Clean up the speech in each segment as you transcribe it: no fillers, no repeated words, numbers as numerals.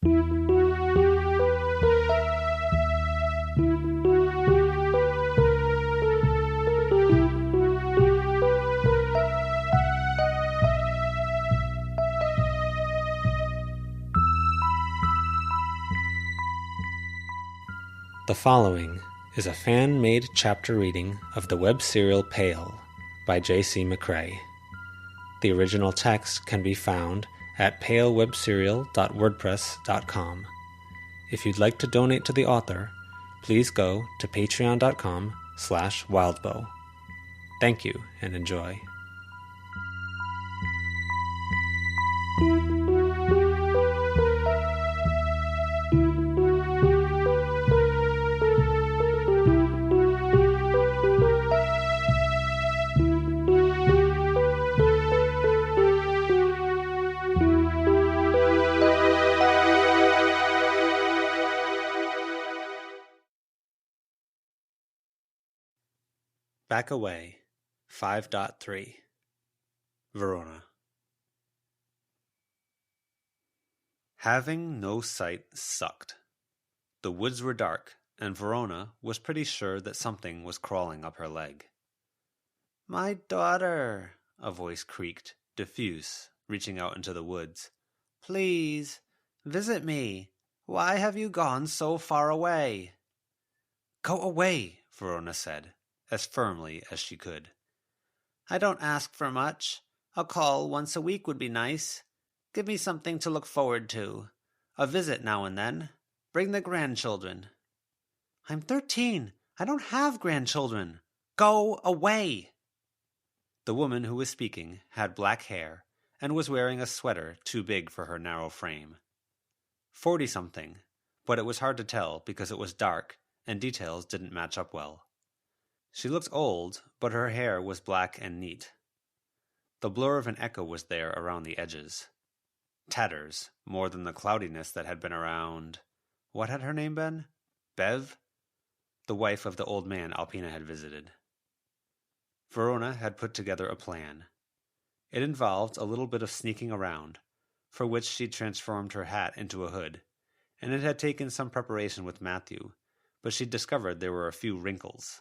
The following is a fan-made chapter reading of the web serial Pale by J.C. McCrae. The original text can be found at palewebserial.wordpress.com. If you'd like to donate to the author, please go to patreon.com/wildbow. Thank you and enjoy. Back Away, 5.3. Verona. Having no sight sucked. The woods were dark, and Verona was pretty sure that something was crawling up her leg. "My daughter," a voice creaked, diffuse, reaching out into the woods. "Please, visit me. Why have you gone so far away?" "Go away," Verona said, as firmly as she could. "I don't ask for much. A call once a week would be nice. Give me something to look forward to. A visit now and then. Bring the grandchildren." "I'm 13. I don't have grandchildren. Go away." The woman who was speaking had black hair and was wearing a sweater too big for her narrow frame. 40-something, but it was hard to tell because it was dark and details didn't match up well. She looked old, but her hair was black and neat. The blur of an echo was there around the edges. Tatters, more than the cloudiness that had been around... What had her name been? Bev? The wife of the old man Alpina had visited. Verona had put together a plan. It involved a little bit of sneaking around, for which she'd transformed her hat into a hood, and it had taken some preparation with Matthew, but she'd discovered there were a few wrinkles.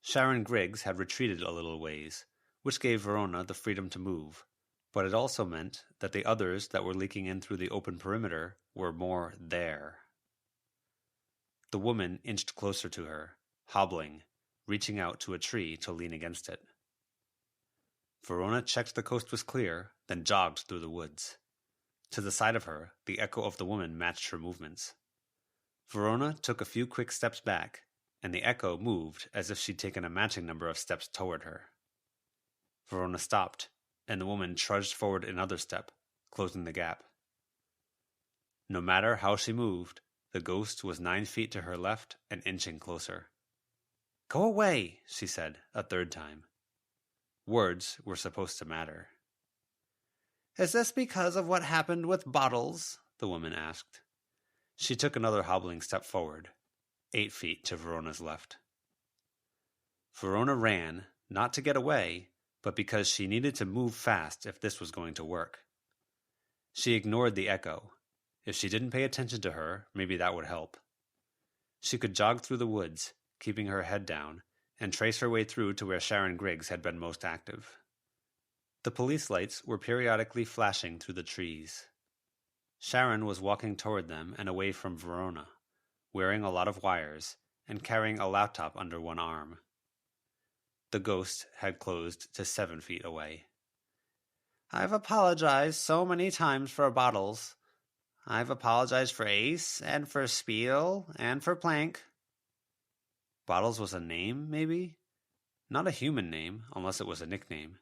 Sharon Griggs had retreated a little ways, which gave Verona the freedom to move, but it also meant that the others that were leaking in through the open perimeter were more there. The woman inched closer to her, hobbling, reaching out to a tree to lean against it. Verona checked the coast was clear, then jogged through the woods. To the side of her, the echo of the woman matched her movements. Verona took a few quick steps back, and the echo moved as if she'd taken a matching number of steps toward her. Verona stopped, and the woman trudged forward another step, closing the gap. No matter how she moved, the ghost was 9 feet to her left and inching closer. "Go away," she said a third time. Words were supposed to matter. "Is this because of what happened with Bottles?" the woman asked. She took another hobbling step forward, 8 feet to Verona's left. Verona ran, not to get away, but because she needed to move fast if this was going to work. She ignored the echo. If she didn't pay attention to her, maybe that would help. She could jog through the woods, keeping her head down, and trace her way through to where Sharon Griggs had been most active. The police lights were periodically flashing through the trees. Sharon was walking toward them and away from Verona, wearing a lot of wires, and carrying a laptop under one arm. The ghost had closed to 7 feet away. "I've apologized so many times for Bottles. I've apologized for Ace, and for Spiel, and for Plank." Bottles was a name, maybe? Not a human name, unless it was a nickname.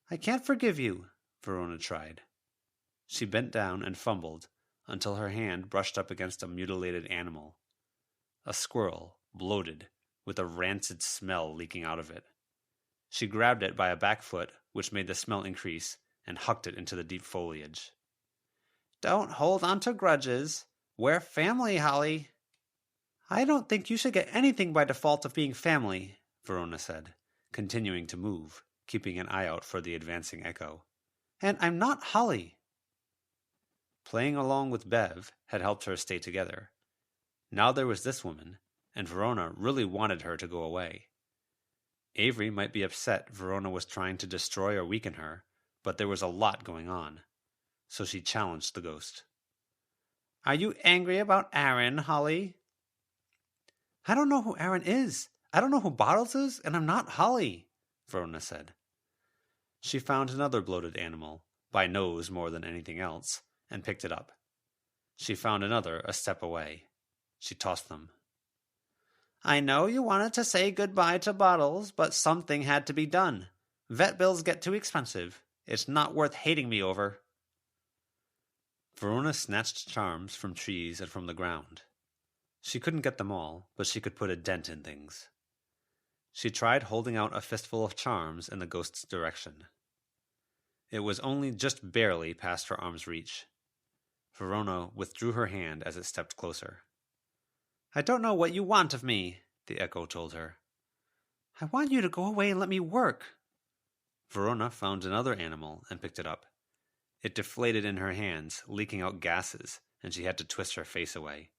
"I can't forgive you," Verona tried. She bent down and fumbled, until her hand brushed up against a mutilated animal. A squirrel, bloated, with a rancid smell leaking out of it. She grabbed it by a back foot, which made the smell increase, and hucked it into the deep foliage. "Don't hold on to grudges. We're family, Holly." "I don't think you should get anything by default of being family," Verona said, continuing to move, keeping an eye out for the advancing echo. "And I'm not Holly." Playing along with Bev had helped her stay together. Now there was this woman, and Verona really wanted her to go away. Avery might be upset Verona was trying to destroy or weaken her, but there was a lot going on. So she challenged the ghost. "Are you angry about Aaron, Holly?" "I don't know who Aaron is. I don't know who Bottles is, and I'm not Holly," Verona said. She found another bloated animal, by nose more than anything else, and picked it up. She found another a step away. She tossed them. "I know you wanted to say goodbye to Bottles, but something had to be done. Vet bills get too expensive. It's not worth hating me over." Verona snatched charms from trees and from the ground. She couldn't get them all, but she could put a dent in things. She tried holding out a fistful of charms in the ghost's direction. It was only just barely past her arm's reach. Verona withdrew her hand as it stepped closer. "I don't know what you want of me," the echo told her. "I want you to go away and let me work." Verona found another animal and picked it up. It deflated in her hands, leaking out gases, and she had to twist her face away.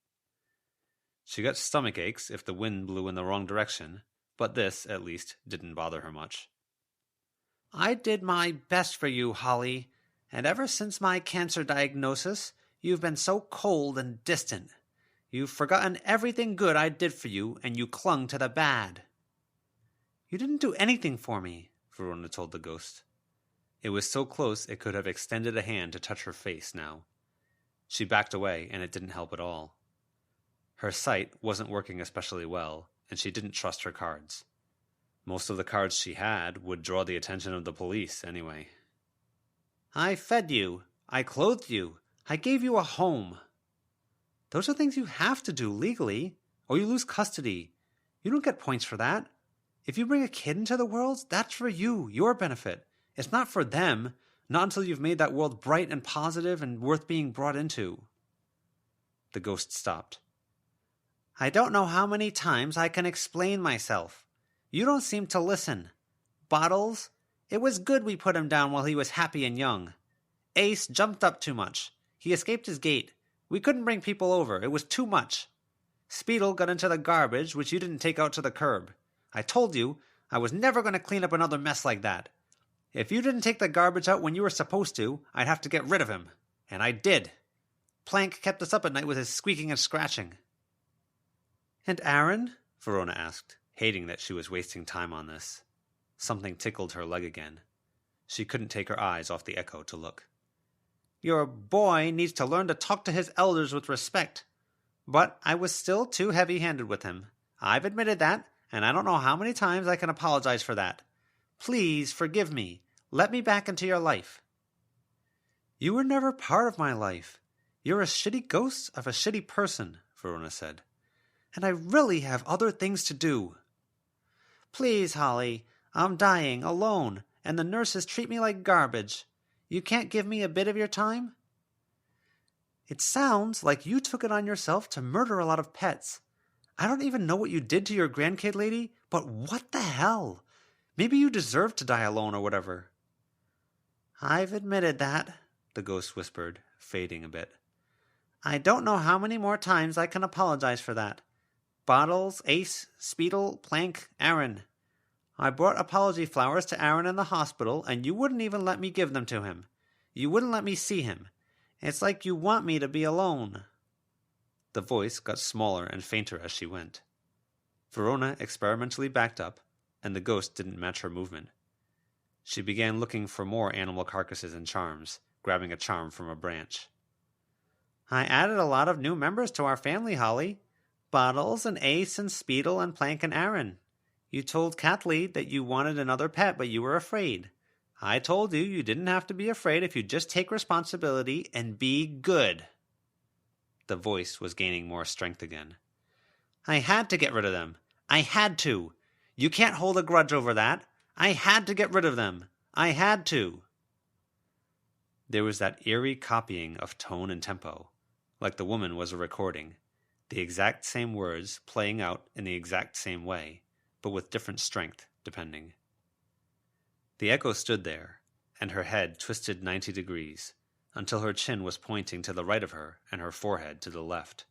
She got stomach aches if the wind blew in the wrong direction, but this, at least, didn't bother her much. "I did my best for you, Holly, and ever since my cancer diagnosis, you've been so cold and distant. You've forgotten everything good I did for you, and you clung to the bad." "You didn't do anything for me," Verona told the ghost. It was so close it could have extended a hand to touch her face now. She backed away, and it didn't help at all. Her sight wasn't working especially well, and she didn't trust her cards. Most of the cards she had would draw the attention of the police anyway. "I fed you. I clothed you. I gave you a home." "Those are things you have to do legally, or you lose custody. You don't get points for that. If you bring a kid into the world, that's for you, your benefit. It's not for them, not until you've made that world bright and positive and worth being brought into." The ghost stopped. "I don't know how many times I can explain myself. You don't seem to listen. Bottles, it was good we put him down while he was happy and young. Ace jumped up too much. He escaped his gate. We couldn't bring people over. It was too much. Speedle got into the garbage, which you didn't take out to the curb. I told you I was never going to clean up another mess like that. If you didn't take the garbage out when you were supposed to, I'd have to get rid of him. And I did. Plank kept us up at night with his squeaking and scratching." "And Aaron?" Verona asked, hating that she was wasting time on this. Something tickled her leg again. She couldn't take her eyes off the echo to look. "Your boy needs to learn to talk to his elders with respect. But I was still too heavy-handed with him. I've admitted that, and I don't know how many times I can apologize for that. Please forgive me. Let me back into your life." "You were never part of my life. You're a shitty ghost of a shitty person," Verona said. "And I really have other things to do." "Please, Holly. I'm dying, alone, and the nurses treat me like garbage. You can't give me a bit of your time?" "It sounds like you took it on yourself to murder a lot of pets. I don't even know what you did to your grandkid lady, but what the hell? Maybe you deserve to die alone or whatever." "I've admitted that," the ghost whispered, fading a bit. "I don't know how many more times I can apologize for that. Bottles, Ace, Speedle, Plank, Aaron. I brought apology flowers to Aaron in the hospital, and you wouldn't even let me give them to him. You wouldn't let me see him. It's like you want me to be alone." The voice got smaller and fainter as she went. Verona experimentally backed up, and the ghost didn't match her movement. She began looking for more animal carcasses and charms, grabbing a charm from a branch. "I added a lot of new members to our family, Holly. Bottles and Ace and Speedle and Plank and Aaron. You told Kathleen that you wanted another pet, but you were afraid. I told you you didn't have to be afraid if you just take responsibility and be good." The voice was gaining more strength again. "I had to get rid of them. I had to. You can't hold a grudge over that. I had to get rid of them. I had to." There was that eerie copying of tone and tempo, like the woman was a recording, the exact same words playing out in the exact same way, but with different strength, depending. The echo stood there, and her head twisted 90 degrees, until her chin was pointing to the right of her and her forehead to the left.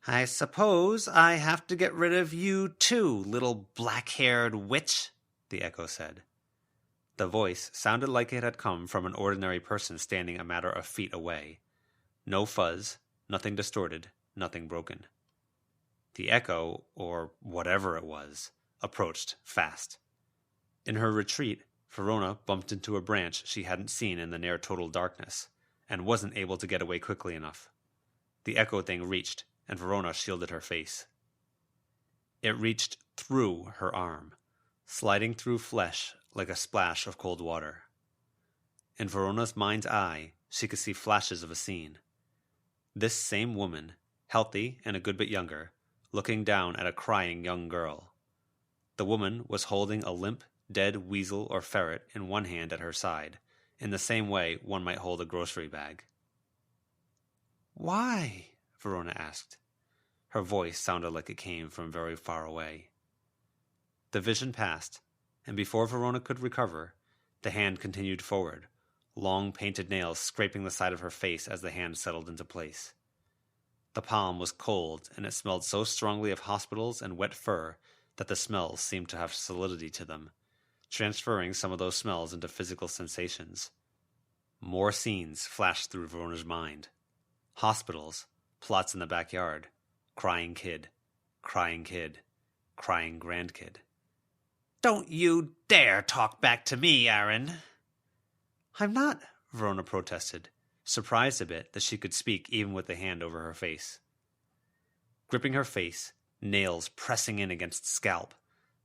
"I suppose I have to get rid of you too, little black-haired witch," the echo said. The voice sounded like it had come from an ordinary person standing a matter of feet away. No fuzz, nothing distorted, nothing broken. The echo, or whatever it was, approached fast. In her retreat, Verona bumped into a branch she hadn't seen in the near-total darkness, and wasn't able to get away quickly enough. The echo thing reached, and Verona shielded her face. It reached through her arm, sliding through flesh like a splash of cold water. In Verona's mind's eye, she could see flashes of a scene. This same woman, healthy and a good bit younger, looking down at a crying young girl. The woman was holding a limp, dead weasel or ferret in one hand at her side, in the same way one might hold a grocery bag. "Why?" Verona asked. Her voice sounded like it came from very far away. The vision passed, and before Verona could recover, the hand continued forward, long painted nails scraping the side of her face as the hand settled into place. The palm was cold, and it smelled so strongly of hospitals and wet fur that the smells seemed to have solidity to them, transferring some of those smells into physical sensations. More scenes flashed through Verona's mind. Hospitals, plots in the backyard, crying kid, crying grandkid. "Don't you dare talk back to me, Aaron!" "I'm not," Verona protested, surprised a bit that she could speak even with the hand over her face. Gripping her face, nails pressing in against scalp,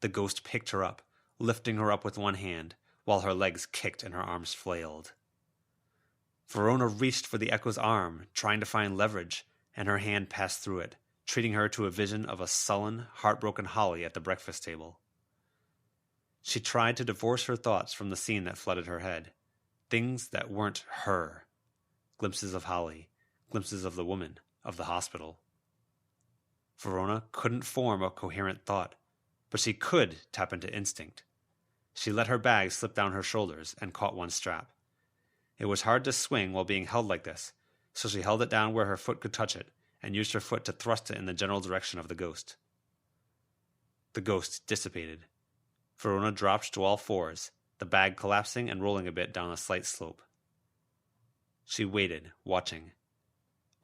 the ghost picked her up, lifting her up with one hand, while her legs kicked and her arms flailed. Verona reached for the echo's arm, trying to find leverage, and her hand passed through it, treating her to a vision of a sullen, heartbroken Holly at the breakfast table. She tried to divorce her thoughts from the scene that flooded her head. Things that weren't her. Glimpses of Holly, glimpses of the woman, of the hospital. Verona couldn't form a coherent thought, but she could tap into instinct. She let her bag slip down her shoulders and caught one strap. It was hard to swing while being held like this, so she held it down where her foot could touch it and used her foot to thrust it in the general direction of the ghost. The ghost dissipated. Verona dropped to all fours, the bag collapsing and rolling a bit down a slight slope. She waited, watching.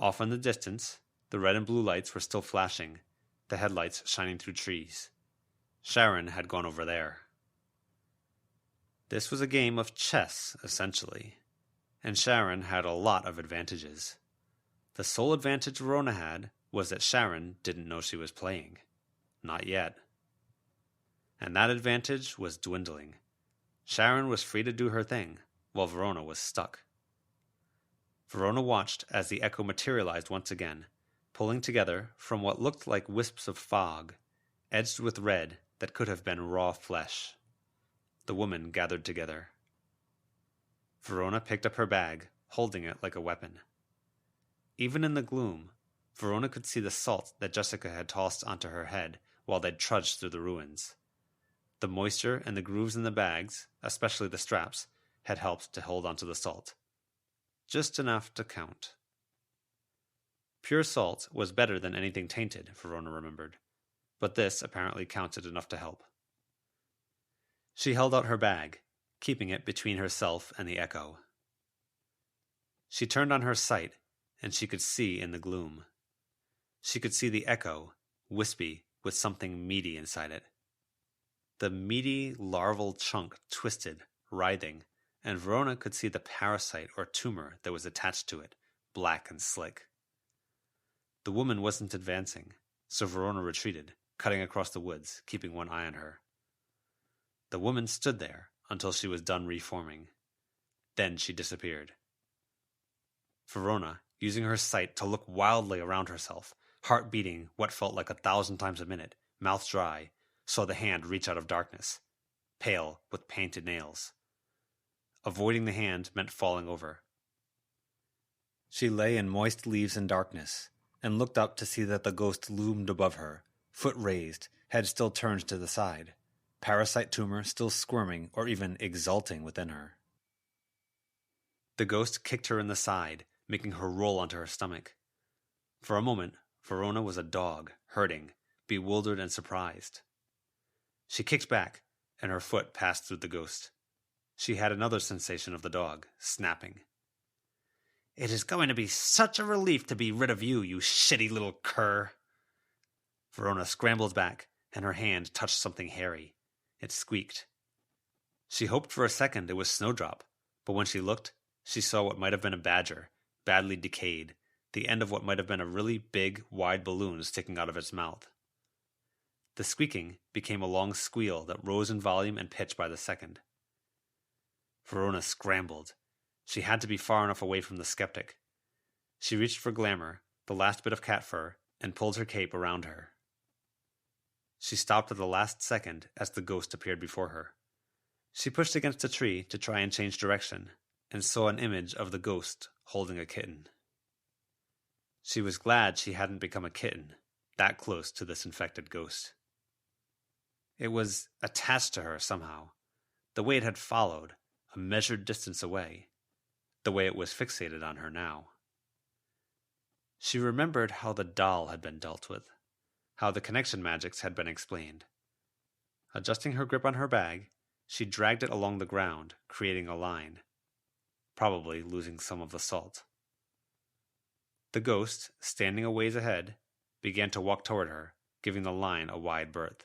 Off in the distance, the red and blue lights were still flashing, the headlights shining through trees. Sharon had gone over there. This was a game of chess, essentially, and Sharon had a lot of advantages. The sole advantage Verona had was that Sharon didn't know she was playing. Not yet. And that advantage was dwindling. Sharon was free to do her thing, while Verona was stuck. Verona watched as the echo materialized once again, pulling together from what looked like wisps of fog, edged with red that could have been raw flesh. The woman gathered together. Verona picked up her bag, holding it like a weapon. Even in the gloom, Verona could see the salt that Jessica had tossed onto her head while they'd trudged through the ruins. The moisture and the grooves in the bags, especially the straps, had helped to hold onto the salt. Just enough to count. Pure salt was better than anything tainted, Verona remembered, but this apparently counted enough to help. She held out her bag, keeping it between herself and the echo. She turned on her sight, and she could see in the gloom. She could see the echo, wispy, with something meaty inside it. The meaty larval chunk twisted, writhing, and Verona could see the parasite or tumor that was attached to it, black and slick. The woman wasn't advancing, so Verona retreated, cutting across the woods, keeping one eye on her. The woman stood there until she was done reforming. Then she disappeared. Verona, using her sight to look wildly around herself, heart beating what felt like 1,000 times a minute, mouth dry, saw the hand reach out of darkness, pale with painted nails. Avoiding the hand meant falling over. She lay in moist leaves and darkness, and looked up to see that the ghost loomed above her, foot raised, head still turned to the side, parasite tumor still squirming or even exulting within her. The ghost kicked her in the side, making her roll onto her stomach. For a moment, Verona was a dog, hurting, bewildered and surprised. She kicked back, and her foot passed through the ghost. She had another sensation of the dog, snapping. "It is going to be such a relief to be rid of you, you shitty little cur." Verona scrambled back, and her hand touched something hairy. It squeaked. She hoped for a second it was Snowdrop, but when she looked, she saw what might have been a badger, badly decayed, the end of what might have been a really big, wide balloon sticking out of its mouth. The squeaking became a long squeal that rose in volume and pitch by the second. Verona scrambled. She had to be far enough away from the skeptic. She reached for Glamour, the last bit of cat fur, and pulled her cape around her. She stopped at the last second as the ghost appeared before her. She pushed against a tree to try and change direction, and saw an image of the ghost holding a kitten. She was glad she hadn't become a kitten, that close to this infected ghost. It was attached to her somehow, the way it had followed, a measured distance away, the way it was fixated on her now. She remembered how the doll had been dealt with, how the connection magics had been explained. Adjusting her grip on her bag, she dragged it along the ground, creating a line, probably losing some of the salt. The ghost, standing a ways ahead, began to walk toward her, giving the line a wide berth.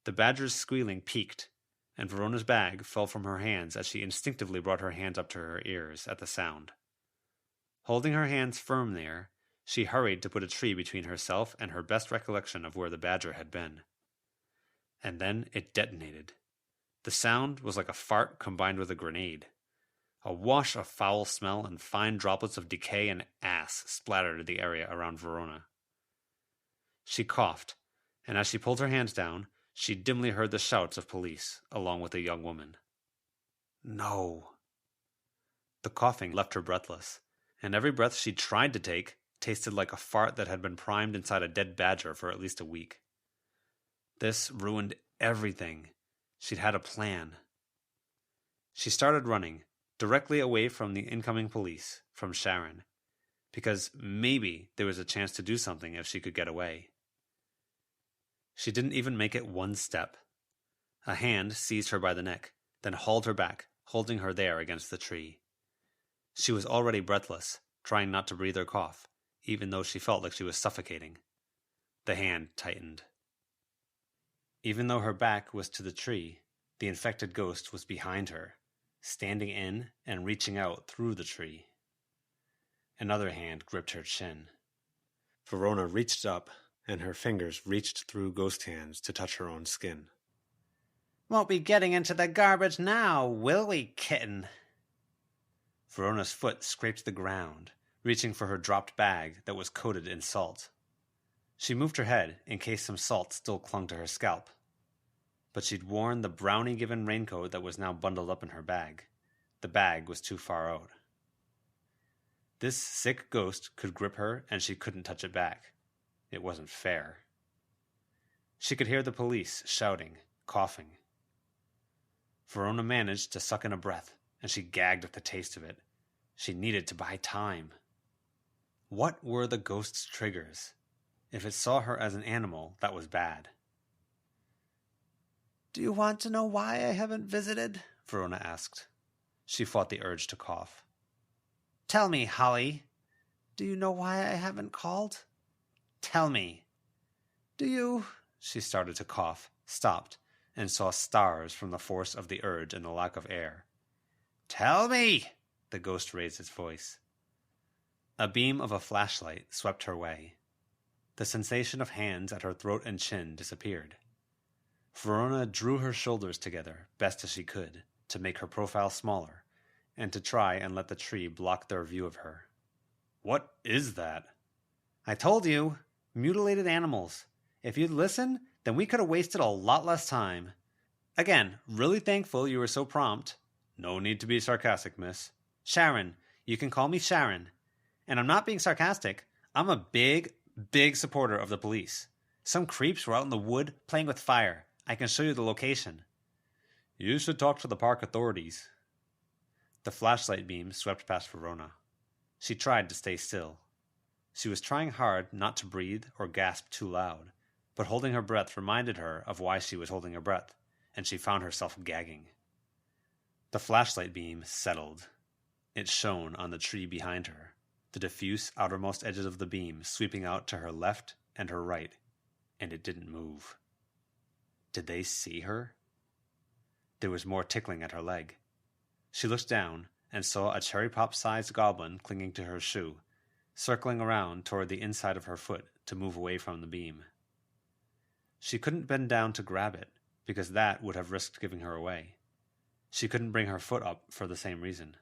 The badger's squealing peaked, and Verona's bag fell from her hands as she instinctively brought her hands up to her ears at the sound. Holding her hands firm there, she hurried to put a tree between herself and her best recollection of where the badger had been. And then it detonated. The sound was like a fart combined with a grenade. A wash of foul smell and fine droplets of decay and ass splattered the area around Verona. She coughed, and as she pulled her hands down, she dimly heard the shouts of police, along with a young woman. No. The coughing left her breathless, and every breath she tried to take tasted like a fart that had been primed inside a dead badger for at least a week. This ruined everything. She'd had a plan. She started running, directly away from the incoming police, from Sharon, because maybe there was a chance to do something if she could get away. She didn't even make it one step. A hand seized her by the neck, then hauled her back, holding her there against the tree. She was already breathless, trying not to breathe or cough, even though she felt like she was suffocating. The hand tightened. Even though her back was to the tree, the infected ghost was behind her, standing in and reaching out through the tree. Another hand gripped her chin. Verona reached up, and her fingers reached through ghost hands to touch her own skin. "Won't be getting into the garbage now, will we, kitten?" Verona's foot scraped the ground, reaching for her dropped bag that was coated in salt. She moved her head in case some salt still clung to her scalp. But she'd worn the brownie-given raincoat that was now bundled up in her bag. The bag was too far out. This sick ghost could grip her, and she couldn't touch it back. It wasn't fair. She could hear the police shouting, coughing. Verona managed to suck in a breath, and she gagged at the taste of it. She needed to buy time. What were the ghost's triggers? If it saw her as an animal, that was bad. "Do you want to know why I haven't visited?" Verona asked. She fought the urge to cough. "Tell me, Holly. Do you know why I haven't called? Tell me." "Do you?" She started to cough, stopped, and saw stars from the force of the urge and the lack of air. "Tell me!" The ghost raised its voice. A beam of a flashlight swept her way. The sensation of hands at her throat and chin disappeared. Verona drew her shoulders together, best as she could, to make her profile smaller, and to try and let the tree block their view of her. "What is that?" "I told you, mutilated animals. If you'd listened, then we could have wasted a lot less time. Again, really thankful you were so prompt." "No need to be sarcastic, miss." "Sharon. You can call me Sharon. And I'm not being sarcastic. I'm a big, big supporter of the police. Some creeps were out in the wood playing with fire. I can show you the location." "You should talk to the park authorities." The flashlight beam swept past Verona. She tried to stay still. She was trying hard not to breathe or gasp too loud, but holding her breath reminded her of why she was holding her breath, and she found herself gagging. The flashlight beam settled. It shone on the tree behind her, the diffuse outermost edges of the beam sweeping out to her left and her right, and it didn't move. Did they see her? There was more tickling at her leg. She looked down and saw a cherry pop-sized goblin clinging to her shoe, circling around toward the inside of her foot to move away from the beam. She couldn't bend down to grab it, because that would have risked giving her away. She couldn't bring her foot up for the same reason.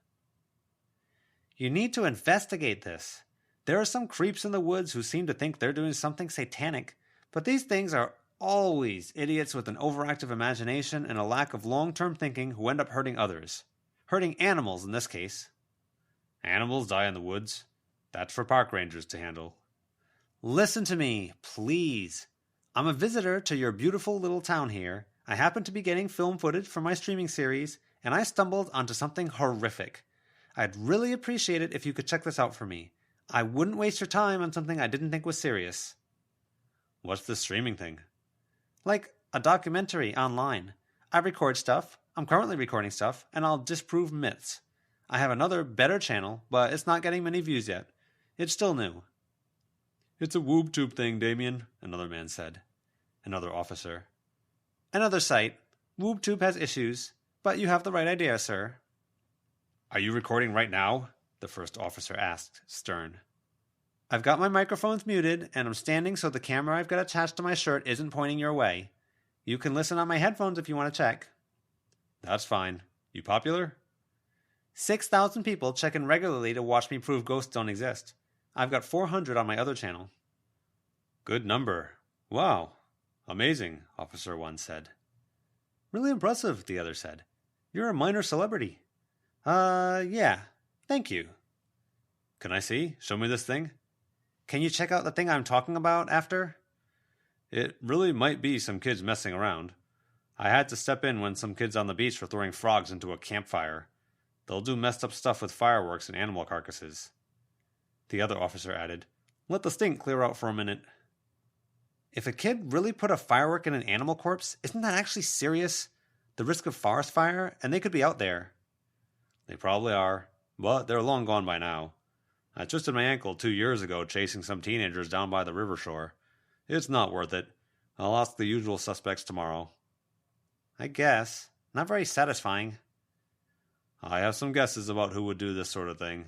You need to investigate this. There are some creeps in the woods who seem to think they're doing something satanic, but these things are always idiots with an overactive imagination and a lack of long-term thinking who end up hurting others. Hurting animals in this case. Animals die in the woods. That's for park rangers to handle. Listen to me, please. I'm a visitor to your beautiful little town here. I happen to be getting film footage for my streaming series, and I stumbled onto something horrific. I'd really appreciate it if you could check this out for me. I wouldn't waste your time on something I didn't think was serious. What's this streaming thing? Like a documentary online. I record stuff. I'm currently recording stuff, and I'll disprove myths. I have another, better channel, but it's not getting many views yet. It's still new. It's a WoobTube thing, Damien, another man said. Another officer. Another site. WoobTube has issues, but you have the right idea, sir. Are you recording right now? The first officer asked, stern. I've got my microphones muted, and I'm standing so the camera I've got attached to my shirt isn't pointing your way. You can listen on my headphones if you want to check. That's fine. You popular? 6,000 people check in regularly to watch me prove ghosts don't exist. I've got 400 on my other channel. Good number. Wow. Amazing, Officer 1 said. Really impressive, the other said. You're a minor celebrity. Yeah. Thank you. Can I see? Show me this thing. Can you check out the thing I'm talking about after? It really might be some kids messing around. I had to step in when some kids on the beach were throwing frogs into a campfire. They'll do messed up stuff with fireworks and animal carcasses. The other officer added, Let the stink clear out for a minute. If a kid really put a firework in an animal corpse, isn't that actually serious? The risk of forest fire, and they could be out there. They probably are, but they're long gone by now. I twisted my ankle 2 years ago chasing some teenagers down by the river shore. It's not worth it. I'll ask the usual suspects tomorrow. I guess. Not very satisfying. I have some guesses about who would do this sort of thing.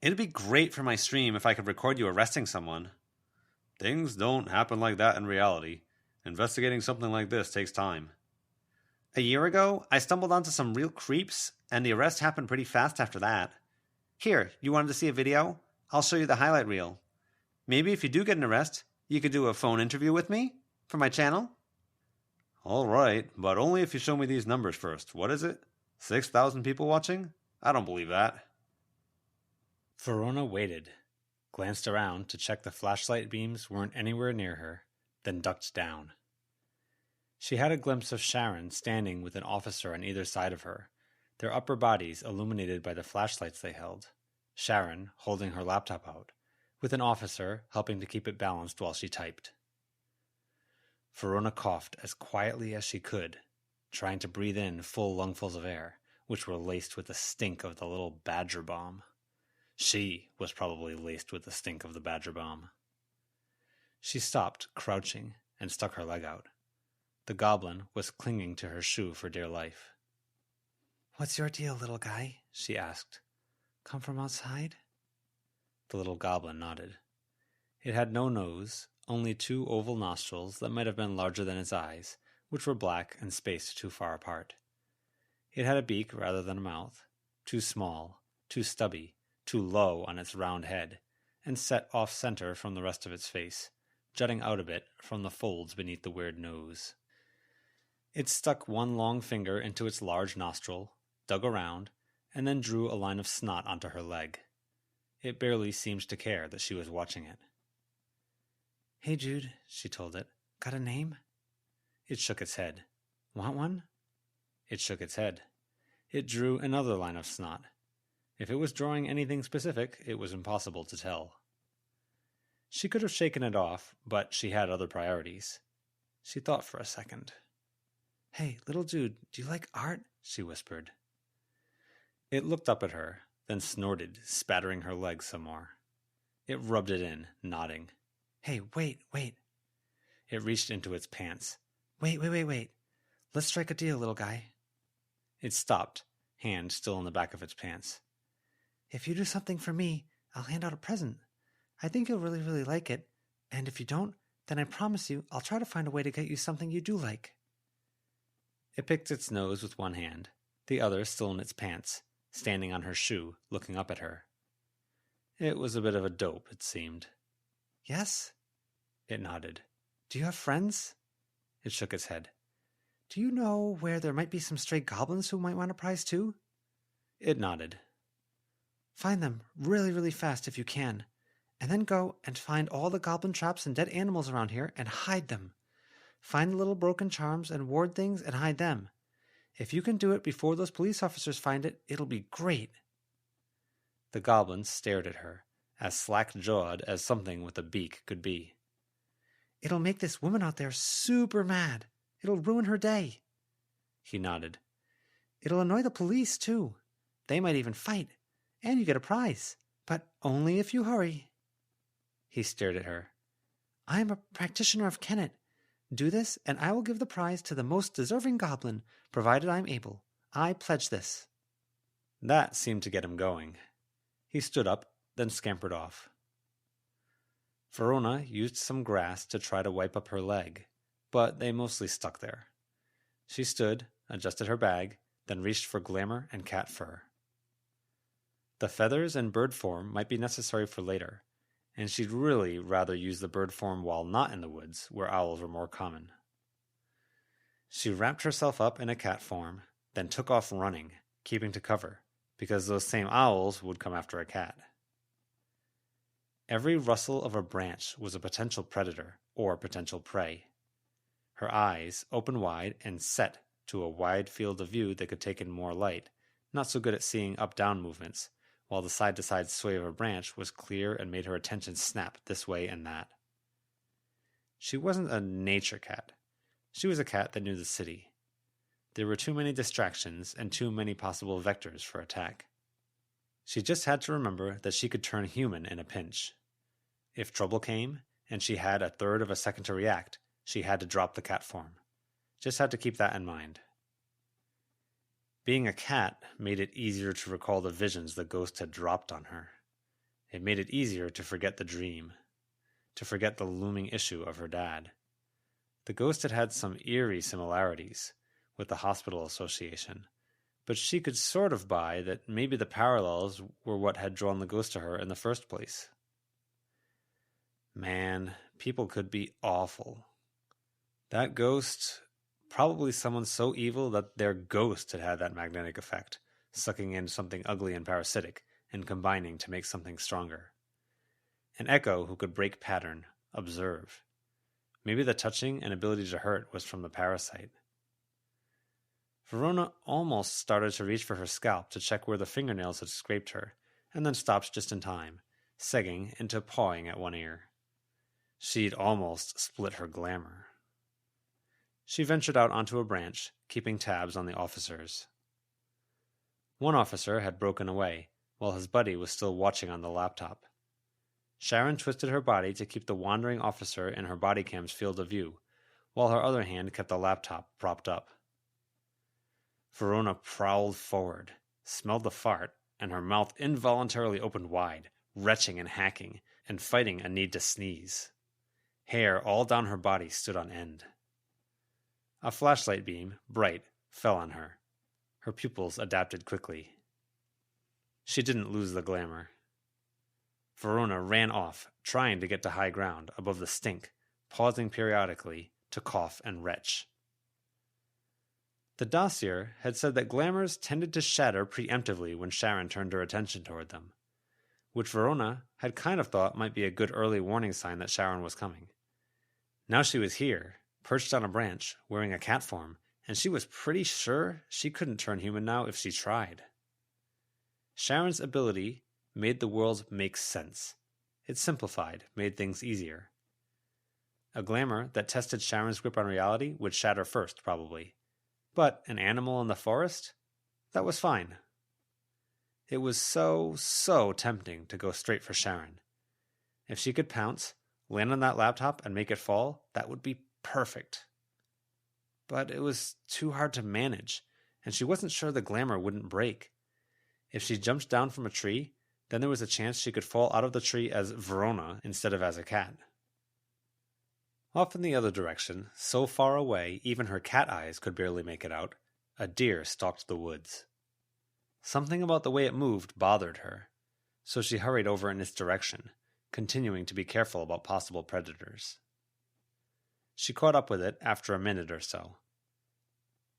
It'd be great for my stream if I could record you arresting someone. Things don't happen like that in reality. Investigating something like this takes time. A year ago, I stumbled onto some real creeps, and the arrest happened pretty fast after that. Here, you wanted to see a video? I'll show you the highlight reel. Maybe if you do get an arrest, you could do a phone interview with me? For my channel? All right, but only if you show me these numbers first. What is it? 6,000 people watching? I don't believe that. Verona waited, glanced around to check the flashlight beams weren't anywhere near her, then ducked down. She had a glimpse of Sharon standing with an officer on either side of her, their upper bodies illuminated by the flashlights they held, Sharon holding her laptop out, with an officer helping to keep it balanced while she typed. Verona coughed as quietly as she could, trying to breathe in full lungfuls of air, which were laced with the stink of the little badger bomb. She was probably laced with the stink of the badger bomb. She stopped, crouching, and stuck her leg out. The goblin was clinging to her shoe for dear life. "What's your deal, little guy?" she asked. "Come from outside?" The little goblin nodded. It had no nose, only 2 oval nostrils that might have been larger than its eyes, which were black and spaced too far apart. It had a beak rather than a mouth, too small, too stubby, too low on its round head, and set off-center from the rest of its face, jutting out a bit from the folds beneath the weird nose. It stuck one long finger into its large nostril, dug around, and then drew a line of snot onto her leg. It barely seemed to care that she was watching it. "Hey, Jude," she told it. "Got a name?" It shook its head. "Want one?" It shook its head. It drew another line of snot. If it was drawing anything specific, it was impossible to tell. She could have shaken it off, but she had other priorities. She thought for a second. "Hey, little dude, do you like art?" she whispered. It looked up at her, then snorted, spattering her legs some more. It rubbed it in, nodding. "Hey, wait. It reached into its pants. Wait. Let's strike a deal, little guy." It stopped, hand still in the back of its pants. "If you do something for me, I'll hand out a present. I think you'll really, really like it. And if you don't, then I promise you I'll try to find a way to get you something you do like." It picked its nose with one hand, the other still in its pants, standing on her shoe, looking up at her. It was a bit of a dope, it seemed. "Yes?" It nodded. "Do you have friends?" It shook its head. "Do you know where there might be some stray goblins who might want a prize too?" It nodded. "Find them really, really fast if you can, and then go and find all the goblin traps and dead animals around here and hide them. Find the little broken charms and ward things and hide them. If you can do it before those police officers find it, it'll be great." The goblins stared at her, as slack-jawed as something with a beak could be. "It'll make this woman out there super mad. It'll ruin her day." He nodded. "It'll annoy the police, too. They might even fight. And you get a prize. But only if you hurry." He stared at her. "I'm a practitioner of Kennet. Do this, and I will give the prize to the most deserving goblin, provided I'm able. I pledge this." That seemed to get him going. He stood up, then scampered off. Verona used some grass to try to wipe up her leg, but they mostly stuck there. She stood, adjusted her bag, then reached for glamour and cat fur. The feathers and bird form might be necessary for later, and she'd really rather use the bird form while not in the woods, where owls were more common. She wrapped herself up in a cat form, then took off running, keeping to cover, because those same owls would come after a cat. Every rustle of a branch was a potential predator or potential prey. Her eyes, open wide and set to a wide field of view that could take in more light, not so good at seeing up-down movements, while the side-to-side sway of a branch was clear and made her attention snap this way and that. She wasn't a nature cat. She was a cat that knew the city. There were too many distractions and too many possible vectors for attack. She just had to remember that she could turn human in a pinch. If trouble came, and she had a third of a second to react, she had to drop the cat form. Just had to keep that in mind. Being a cat made it easier to recall the visions the ghost had dropped on her. It made it easier to forget the dream, to forget the looming issue of her dad. The ghost had had some eerie similarities with the hospital association, but she could sort of buy that maybe the parallels were what had drawn the ghost to her in the first place. Man, people could be awful. That ghost, probably someone so evil that their ghost had had that magnetic effect, sucking in something ugly and parasitic and combining to make something stronger. An echo who could break pattern, observe. Maybe the touching and ability to hurt was from the parasite. Verona almost started to reach for her scalp to check where the fingernails had scraped her, and then stopped just in time, segging into pawing at one ear. She'd almost split her glamour. She ventured out onto a branch, keeping tabs on the officers. One officer had broken away, while his buddy was still watching on the laptop. Sharon twisted her body to keep the wandering officer in her body cam's field of view, while her other hand kept the laptop propped up. Verona prowled forward, smelled the fart, and her mouth involuntarily opened wide, retching and hacking, and fighting a need to sneeze. Hair all down her body stood on end. A flashlight beam, bright, fell on her. Her pupils adapted quickly. She didn't lose the glamour. Verona ran off, trying to get to high ground above the stink, pausing periodically to cough and retch. The dossier had said that glamours tended to shatter preemptively when Sharon turned her attention toward them, which Verona had kind of thought might be a good early warning sign that Sharon was coming. Now she was here, perched on a branch, wearing a cat form, and she was pretty sure she couldn't turn human now if she tried. Sharon's ability made the world make sense. It simplified, made things easier. A glamour that tested Sharon's grip on reality would shatter first, probably. But an animal in the forest? That was fine. It was so tempting to go straight for Sharon. If she could pounce, land on that laptop, and make it fall, that would be perfect. But it was too hard to manage, and she wasn't sure the glamour wouldn't break. If she jumped down from a tree, then there was a chance she could fall out of the tree as Verona instead of as a cat. Off in the other direction, so far away even her cat eyes could barely make it out, a deer stalked the woods. Something about the way it moved bothered her, so she hurried over in its direction, continuing to be careful about possible predators. She caught up with it after a minute or so.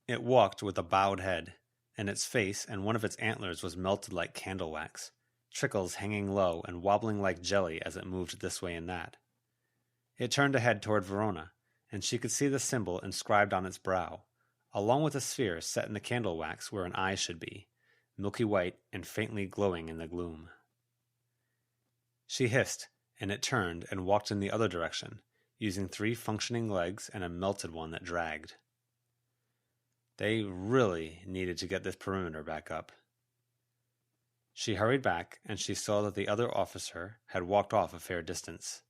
It walked with a bowed head, and its face and one of its antlers was melted like candle wax, trickles hanging low and wobbling like jelly as it moved this way and that. It turned to head toward Verona, and she could see the symbol inscribed on its brow, along with a sphere set in the candle wax where an eye should be, milky white and faintly glowing in the gloom. She hissed, and it turned and walked in the other direction, using 3 functioning legs and a melted one that dragged. They really needed to get this perimeter back up. She hurried back, and she saw that the other officer had walked off a fair distance.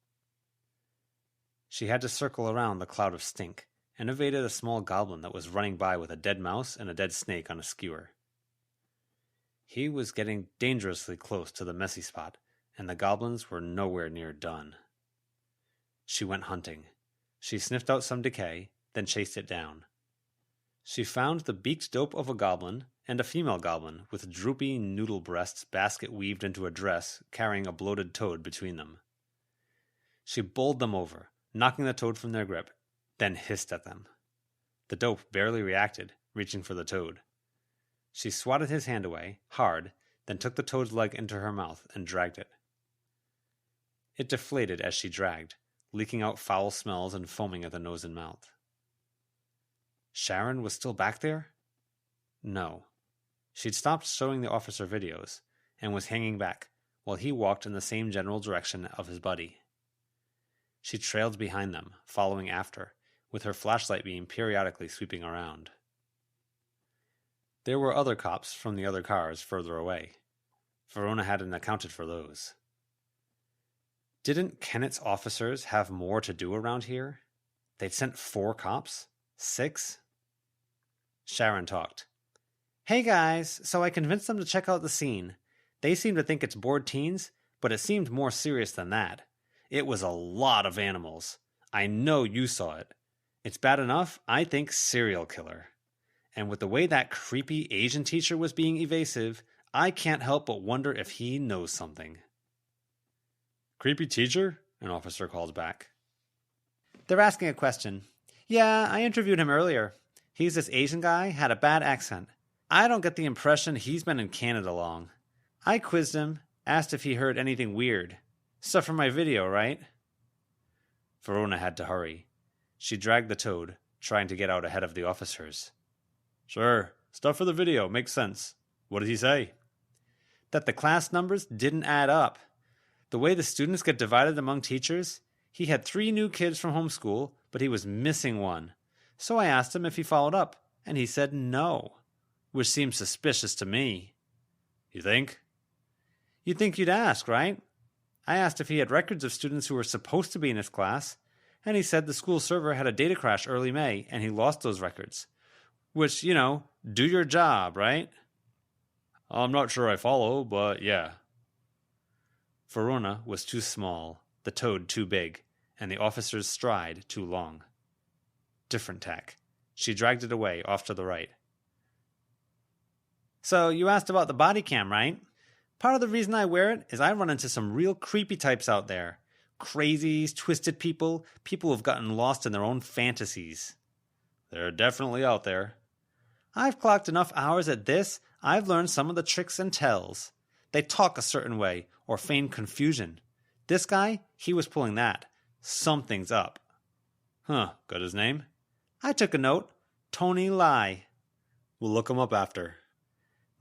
She had to circle around the cloud of stink, and evaded a small goblin that was running by with a dead mouse and a dead snake on a skewer. He was getting dangerously close to the messy spot, and the goblins were nowhere near done. She went hunting. She sniffed out some decay, then chased it down. She found the beaked dope of a goblin and a female goblin with droopy noodle breasts basket weaved into a dress carrying a bloated toad between them. She bowled them over, knocking the toad from their grip, then hissed at them. The dope barely reacted, reaching for the toad. She swatted his hand away, hard, then took the toad's leg into her mouth and dragged it. It deflated as she dragged, leaking out foul smells and foaming at the nose and mouth. Sharon was still back there? No. She'd stopped showing the officer videos, and was hanging back, while he walked in the same general direction of his buddy. She trailed behind them, following after, with her flashlight beam periodically sweeping around. There were other cops from the other cars further away. Verona hadn't accounted for those. Didn't Kennett's officers have more to do around here? They'd sent 4 cops? 6? Sharon talked. Hey guys, so I convinced them to check out the scene. They seem to think it's bored teens, but it seemed more serious than that. It was a lot of animals. I know you saw it. It's bad enough, I think serial killer. And with the way that creepy Asian teacher was being evasive, I can't help but wonder if he knows something. Creepy teacher? An officer calls back. They're asking a question. Yeah, I interviewed him earlier. He's this Asian guy, had a bad accent. I don't get the impression he's been in Canada long. I quizzed him, asked if he heard anything weird. Stuff from my video, right? Verona had to hurry. She dragged the toad, trying to get out ahead of the officers. Sure, stuff for the video, makes sense. What did he say? That the class numbers didn't add up. The way the students get divided among teachers, he had 3 new kids from homeschool, but he was missing one. So I asked him if he followed up, and he said no, which seems suspicious to me. You think? You'd think you'd ask, right? I asked if he had records of students who were supposed to be in his class, and he said the school server had a data crash early May, and he lost those records. Which, do your job, right? I'm not sure I follow, but yeah. Verona was too small, the toad too big, and the officer's stride too long. Different tack. She dragged it away, off to the right. So, you asked about the body cam, right? Part of the reason I wear it is I run into some real creepy types out there. Crazies, twisted people, people who've gotten lost in their own fantasies. They're definitely out there. I've clocked enough hours at this, I've learned some of the tricks and tells. They talk a certain way, or feign confusion. This guy, he was pulling that. Something's up. Huh, got his name? I took a note. Tony lie. We'll look 'em up after.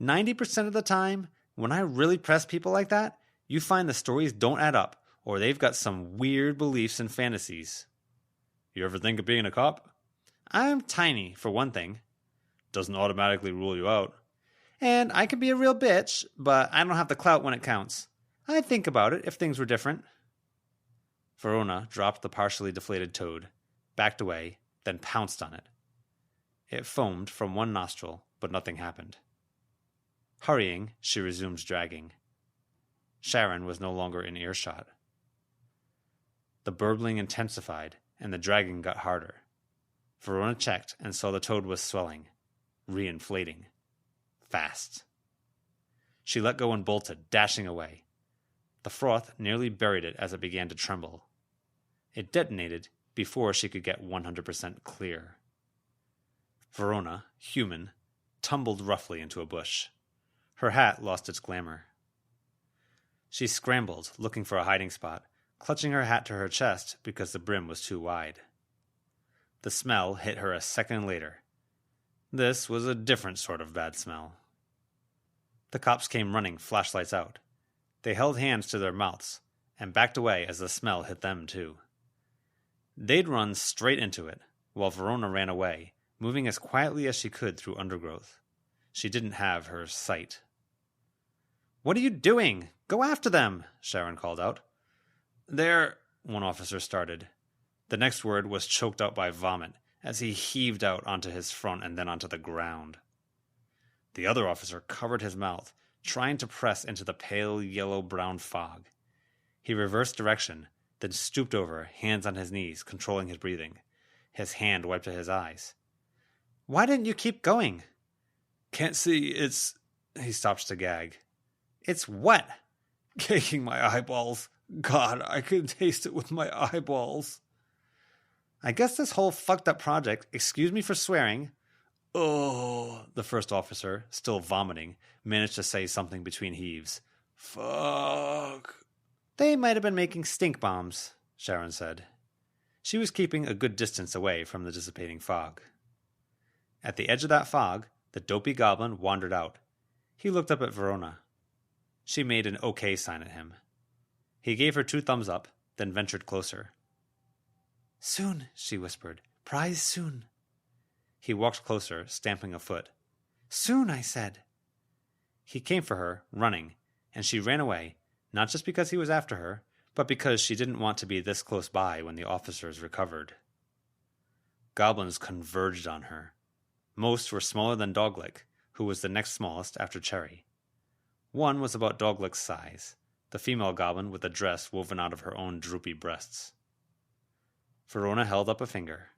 90% of the time, when I really press people like that, you find the stories don't add up, or they've got some weird beliefs and fantasies. You ever think of being a cop? I'm tiny, for one thing. Doesn't automatically rule you out. And I can be a real bitch, but I don't have the clout when it counts. I'd think about it if things were different. Verona dropped the partially deflated toad, backed away, then pounced on it. It foamed from one nostril, but nothing happened. Hurrying, she resumed dragging. Sharon was no longer in earshot. The burbling intensified, and the dragging got harder. Verona checked and saw the toad was swelling, re-inflating. Fast. She let go and bolted, dashing away. The froth nearly buried it as it began to tremble. It detonated before she could get 100% clear. Verona, human, tumbled roughly into a bush. Her hat lost its glamour. She scrambled, looking for a hiding spot, clutching her hat to her chest because the brim was too wide. The smell hit her a second later. This was a different sort of bad smell. The cops came running, flashlights out. They held hands to their mouths and backed away as the smell hit them too. They'd run straight into it, while Verona ran away, moving as quietly as she could through undergrowth. She didn't have her sight. "What are you doing? Go after them!" Sharon called out. "They're—" one officer started. The next word was choked out by vomit as he heaved out onto his front and then onto the ground. The other officer covered his mouth, trying to press into the pale yellow-brown fog. He reversed direction, then stooped over, hands on his knees, controlling his breathing. His hand wiped at his eyes. "Why didn't you keep going?" "Can't see, it's—" He stopped to gag. "It's what?" "Caking my eyeballs. God, I could taste it with my eyeballs." "I guess this whole fucked up project, excuse me for swearing—" "Oh," the first officer, still vomiting, managed to say something between heaves. "Fuck." "They might have been making stink bombs," Sharon said. She was keeping a good distance away from the dissipating fog. At the edge of that fog, the dopey goblin wandered out. He looked up at Verona. She made an okay sign at him. He gave her 2 thumbs up, then ventured closer. "Soon," she whispered. "Prize soon." He walked closer, stamping a foot. "Soon, I said." He came for her, running, and she ran away, not just because he was after her, but because she didn't want to be this close by when the officers recovered. Goblins converged on her. Most were smaller than Doglick, who was the next smallest after Cherry. One was about Doglick's size, the female goblin with a dress woven out of her own droopy breasts. Verona held up a finger.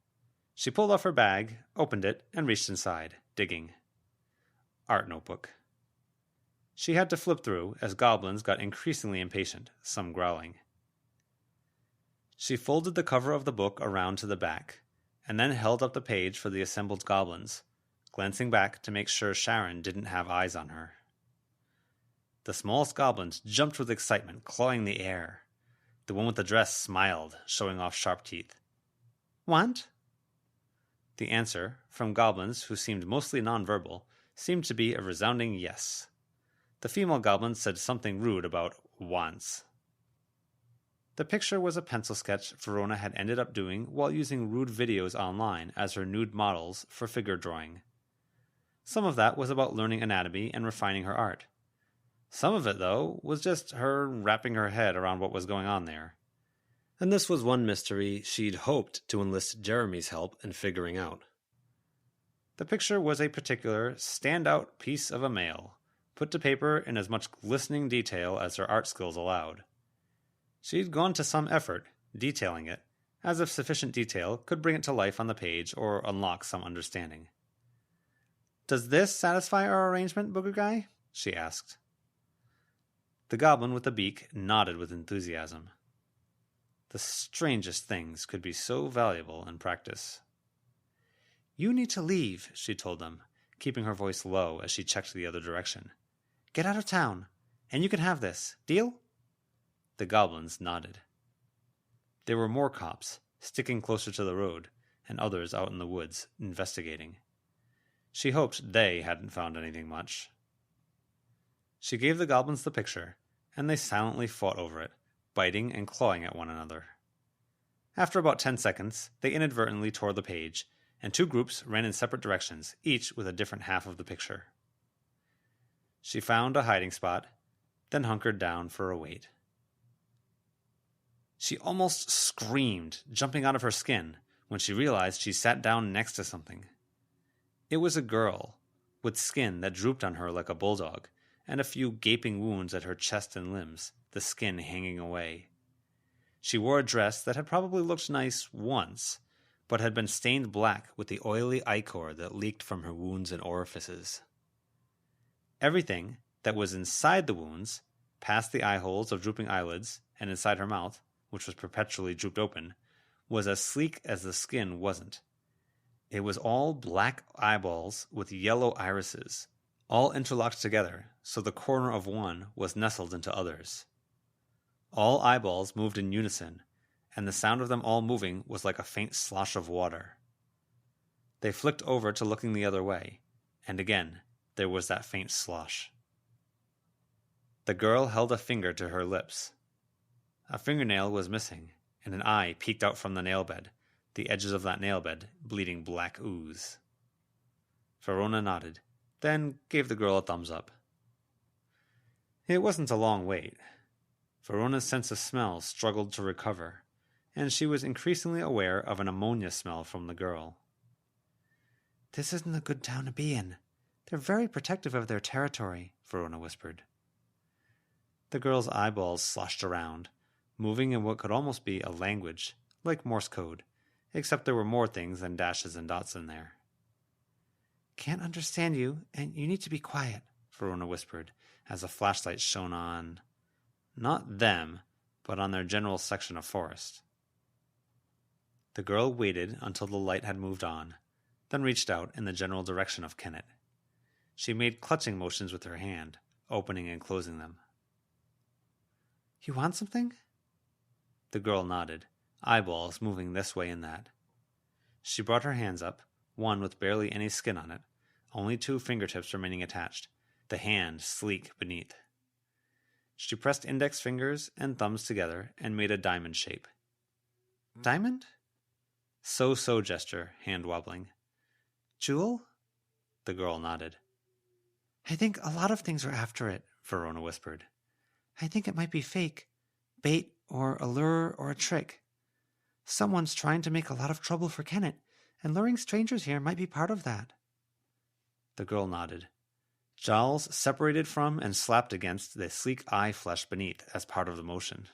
She pulled off her bag, opened it, and reached inside, digging. Art notebook. She had to flip through as goblins got increasingly impatient, some growling. She folded the cover of the book around to the back, and then held up the page for the assembled goblins, glancing back to make sure Sharon didn't have eyes on her. The smallest goblins jumped with excitement, clawing the air. The one with the dress smiled, showing off sharp teeth. "Want?" The answer, from goblins who seemed mostly nonverbal, seemed to be a resounding yes. The female goblin said something rude about wants. The picture was a pencil sketch Verona had ended up doing while using rude videos online as her nude models for figure drawing. Some of that was about learning anatomy and refining her art. Some of it, though, was just her wrapping her head around what was going on there. And this was one mystery she'd hoped to enlist Jeremy's help in figuring out. The picture was a particular, standout piece of a male, put to paper in as much glistening detail as her art skills allowed. She'd gone to some effort, detailing it, as if sufficient detail could bring it to life on the page or unlock some understanding. "Does this satisfy our arrangement, Booger Guy?" she asked. The goblin with the beak nodded with enthusiasm. The strangest things could be so valuable in practice. "You need to leave," she told them, keeping her voice low as she checked the other direction. "Get out of town, and you can have this. Deal?" The goblins nodded. There were more cops, sticking closer to the road, and others out in the woods investigating. She hoped they hadn't found anything much. She gave the goblins the picture, and they silently fought over it, biting and clawing at one another. After about 10 seconds, they inadvertently tore the page, and two groups ran in separate directions, each with a different half of the picture. She found a hiding spot, then hunkered down for a wait. She almost screamed, jumping out of her skin, when she realized she sat down next to something. It was a girl, with skin that drooped on her like a bulldog, and a few gaping wounds at her chest and limbs, the skin hanging away. She wore a dress that had probably looked nice once, but had been stained black with the oily ichor that leaked from her wounds and orifices. Everything that was inside the wounds, past the eye holes of drooping eyelids, and inside her mouth, which was perpetually drooped open, was as sleek as the skin wasn't. It was all black eyeballs with yellow irises, all interlocked together, so the corner of one was nestled into others. All eyeballs moved in unison, and the sound of them all moving was like a faint slosh of water. They flicked over to looking the other way, and again there was that faint slosh. The girl held a finger to her lips. A fingernail was missing, and an eye peeked out from the nail bed, the edges of that nail bed bleeding black ooze. Verona nodded, then gave the girl a thumbs up. It wasn't a long wait. Verona's sense of smell struggled to recover, and she was increasingly aware of an ammonia smell from the girl. "This isn't a good town to be in. They're very protective of their territory," Verona whispered. The girl's eyeballs sloshed around, moving in what could almost be a language, like Morse code, except there were more things than dashes and dots in there. "Can't understand you, and you need to be quiet," Verona whispered, as a flashlight shone on, not them, but on their general section of forest. The girl waited until the light had moved on, then reached out in the general direction of Kennet. She made clutching motions with her hand, opening and closing them. "You want something?" The girl nodded, eyeballs moving this way and that. She brought her hands up, one with barely any skin on it, only two fingertips remaining attached, the hand sleek beneath. She pressed index fingers and thumbs together and made a diamond shape. "Diamond?" So gesture, hand wobbling. "Jewel?" The girl nodded. "I think a lot of things are after it," Verona whispered. "I think it might be fake, bait or a lure or a trick. Someone's trying to make a lot of trouble for Kennet, and luring strangers here might be part of that." The girl nodded. Jowls separated from and slapped against the sleek eye flesh beneath as part of the motion.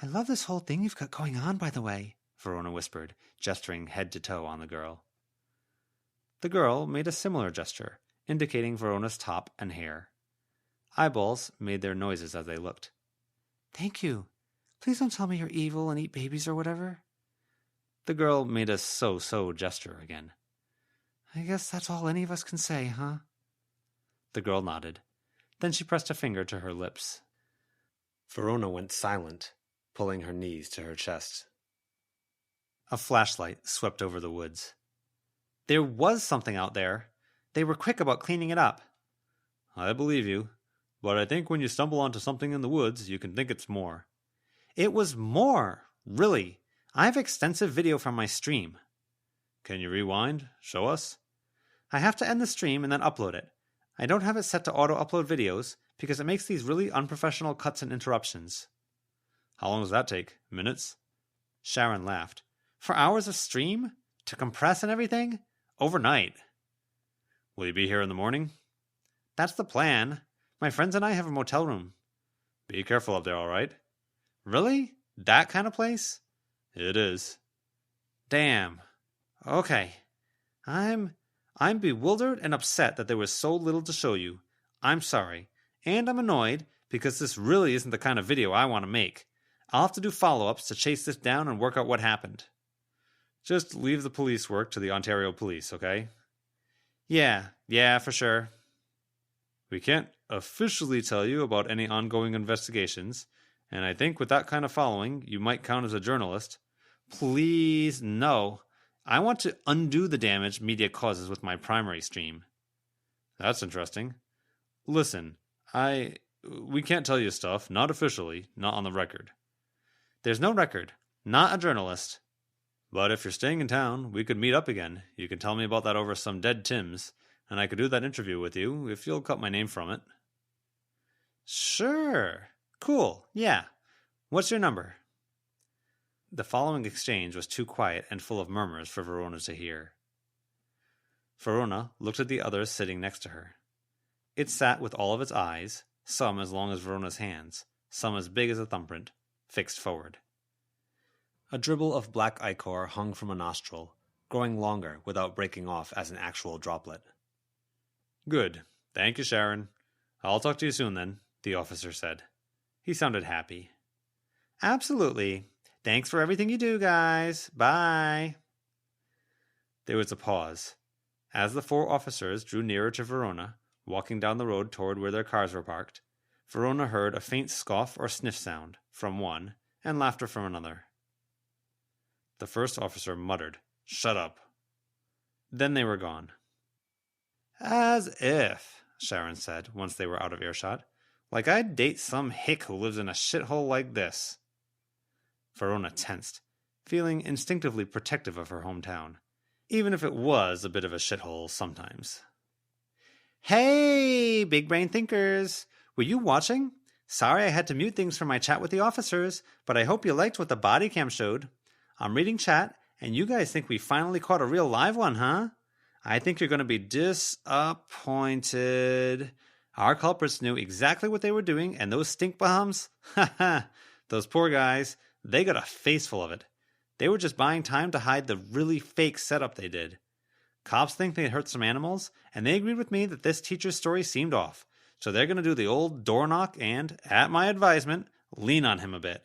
"I love this whole thing you've got going on, by the way," Verona whispered, gesturing head to toe on the girl. The girl made a similar gesture, indicating Verona's top and hair. Eyeballs made their noises as they looked. "Thank you. Please don't tell me you're evil and eat babies or whatever." The girl made a so gesture again. "I guess that's all any of us can say, huh?" The girl nodded. Then she pressed a finger to her lips. Verona went silent, pulling her knees to her chest. A flashlight swept over the woods. There was something out there. They were quick about cleaning it up. I believe you, but I think when you stumble onto something in the woods, you can think it's more. It was more, really. I have extensive video from my stream. Can you rewind? Show us? I have to end the stream and then upload it. I don't have it set to auto-upload videos because it makes these really unprofessional cuts and interruptions. How long does that take? Minutes? Sharon laughed. For hours of stream? To compress and everything? Overnight. Will you be here in the morning? That's the plan. My friends and I have a motel room. Be careful up there, all right? Really? That kind of place? It is. Damn. Okay. I'm bewildered and upset that there was so little to show you. I'm sorry. And I'm annoyed because this really isn't the kind of video I want to make. I'll have to do follow-ups to chase this down and work out what happened. Just leave the police work to the Ontario Police, okay? Yeah, for sure. We can't officially tell you about any ongoing investigations, and I think with that kind of following, you might count as a journalist. Please, no. I want to undo the damage media causes with my primary stream. That's interesting. Listen, we can't tell you stuff, not officially, not on the record. There's no record, not a journalist. But if you're staying in town, we could meet up again. You can tell me about that over some dead Tims, and I could do that interview with you if you'll cut my name from it. Sure. Cool. Yeah. What's your number? The following exchange was too quiet and full of murmurs for Verona to hear. Verona looked at the others sitting next to her. It sat with all of its eyes, some as long as Verona's hands, some as big as a thumbprint, fixed forward. A dribble of black ichor hung from a nostril, growing longer without breaking off as an actual droplet. Good. Thank you, Sharon. I'll talk to you soon then, the officer said. He sounded happy. Absolutely. Thanks for everything you do, guys. Bye. There was a pause. As the 4 officers drew nearer to Verona, walking down the road toward where their cars were parked, Verona heard a faint scoff or sniff sound from one and laughter from another. The first officer muttered, "Shut up." Then they were gone. As if, Sharon said, once they were out of earshot, like I'd date some hick who lives in a shithole like this. Verona tensed, feeling instinctively protective of her hometown, even if it was a bit of a shithole sometimes. Hey, big brain thinkers! Were you watching? Sorry I had to mute things for my chat with the officers, but I hope you liked what the body cam showed. I'm reading chat, and you guys think we finally caught a real live one, huh? I think you're going to be disappointed. Our culprits knew exactly what they were doing, and those stink bombs? Ha! Those poor guys, they got a face full of it. They were just buying time to hide the really fake setup they did. Cops think they hurt some animals, and they agreed with me that this teacher's story seemed off, so they're going to do the old door knock and, at my advisement, lean on him a bit.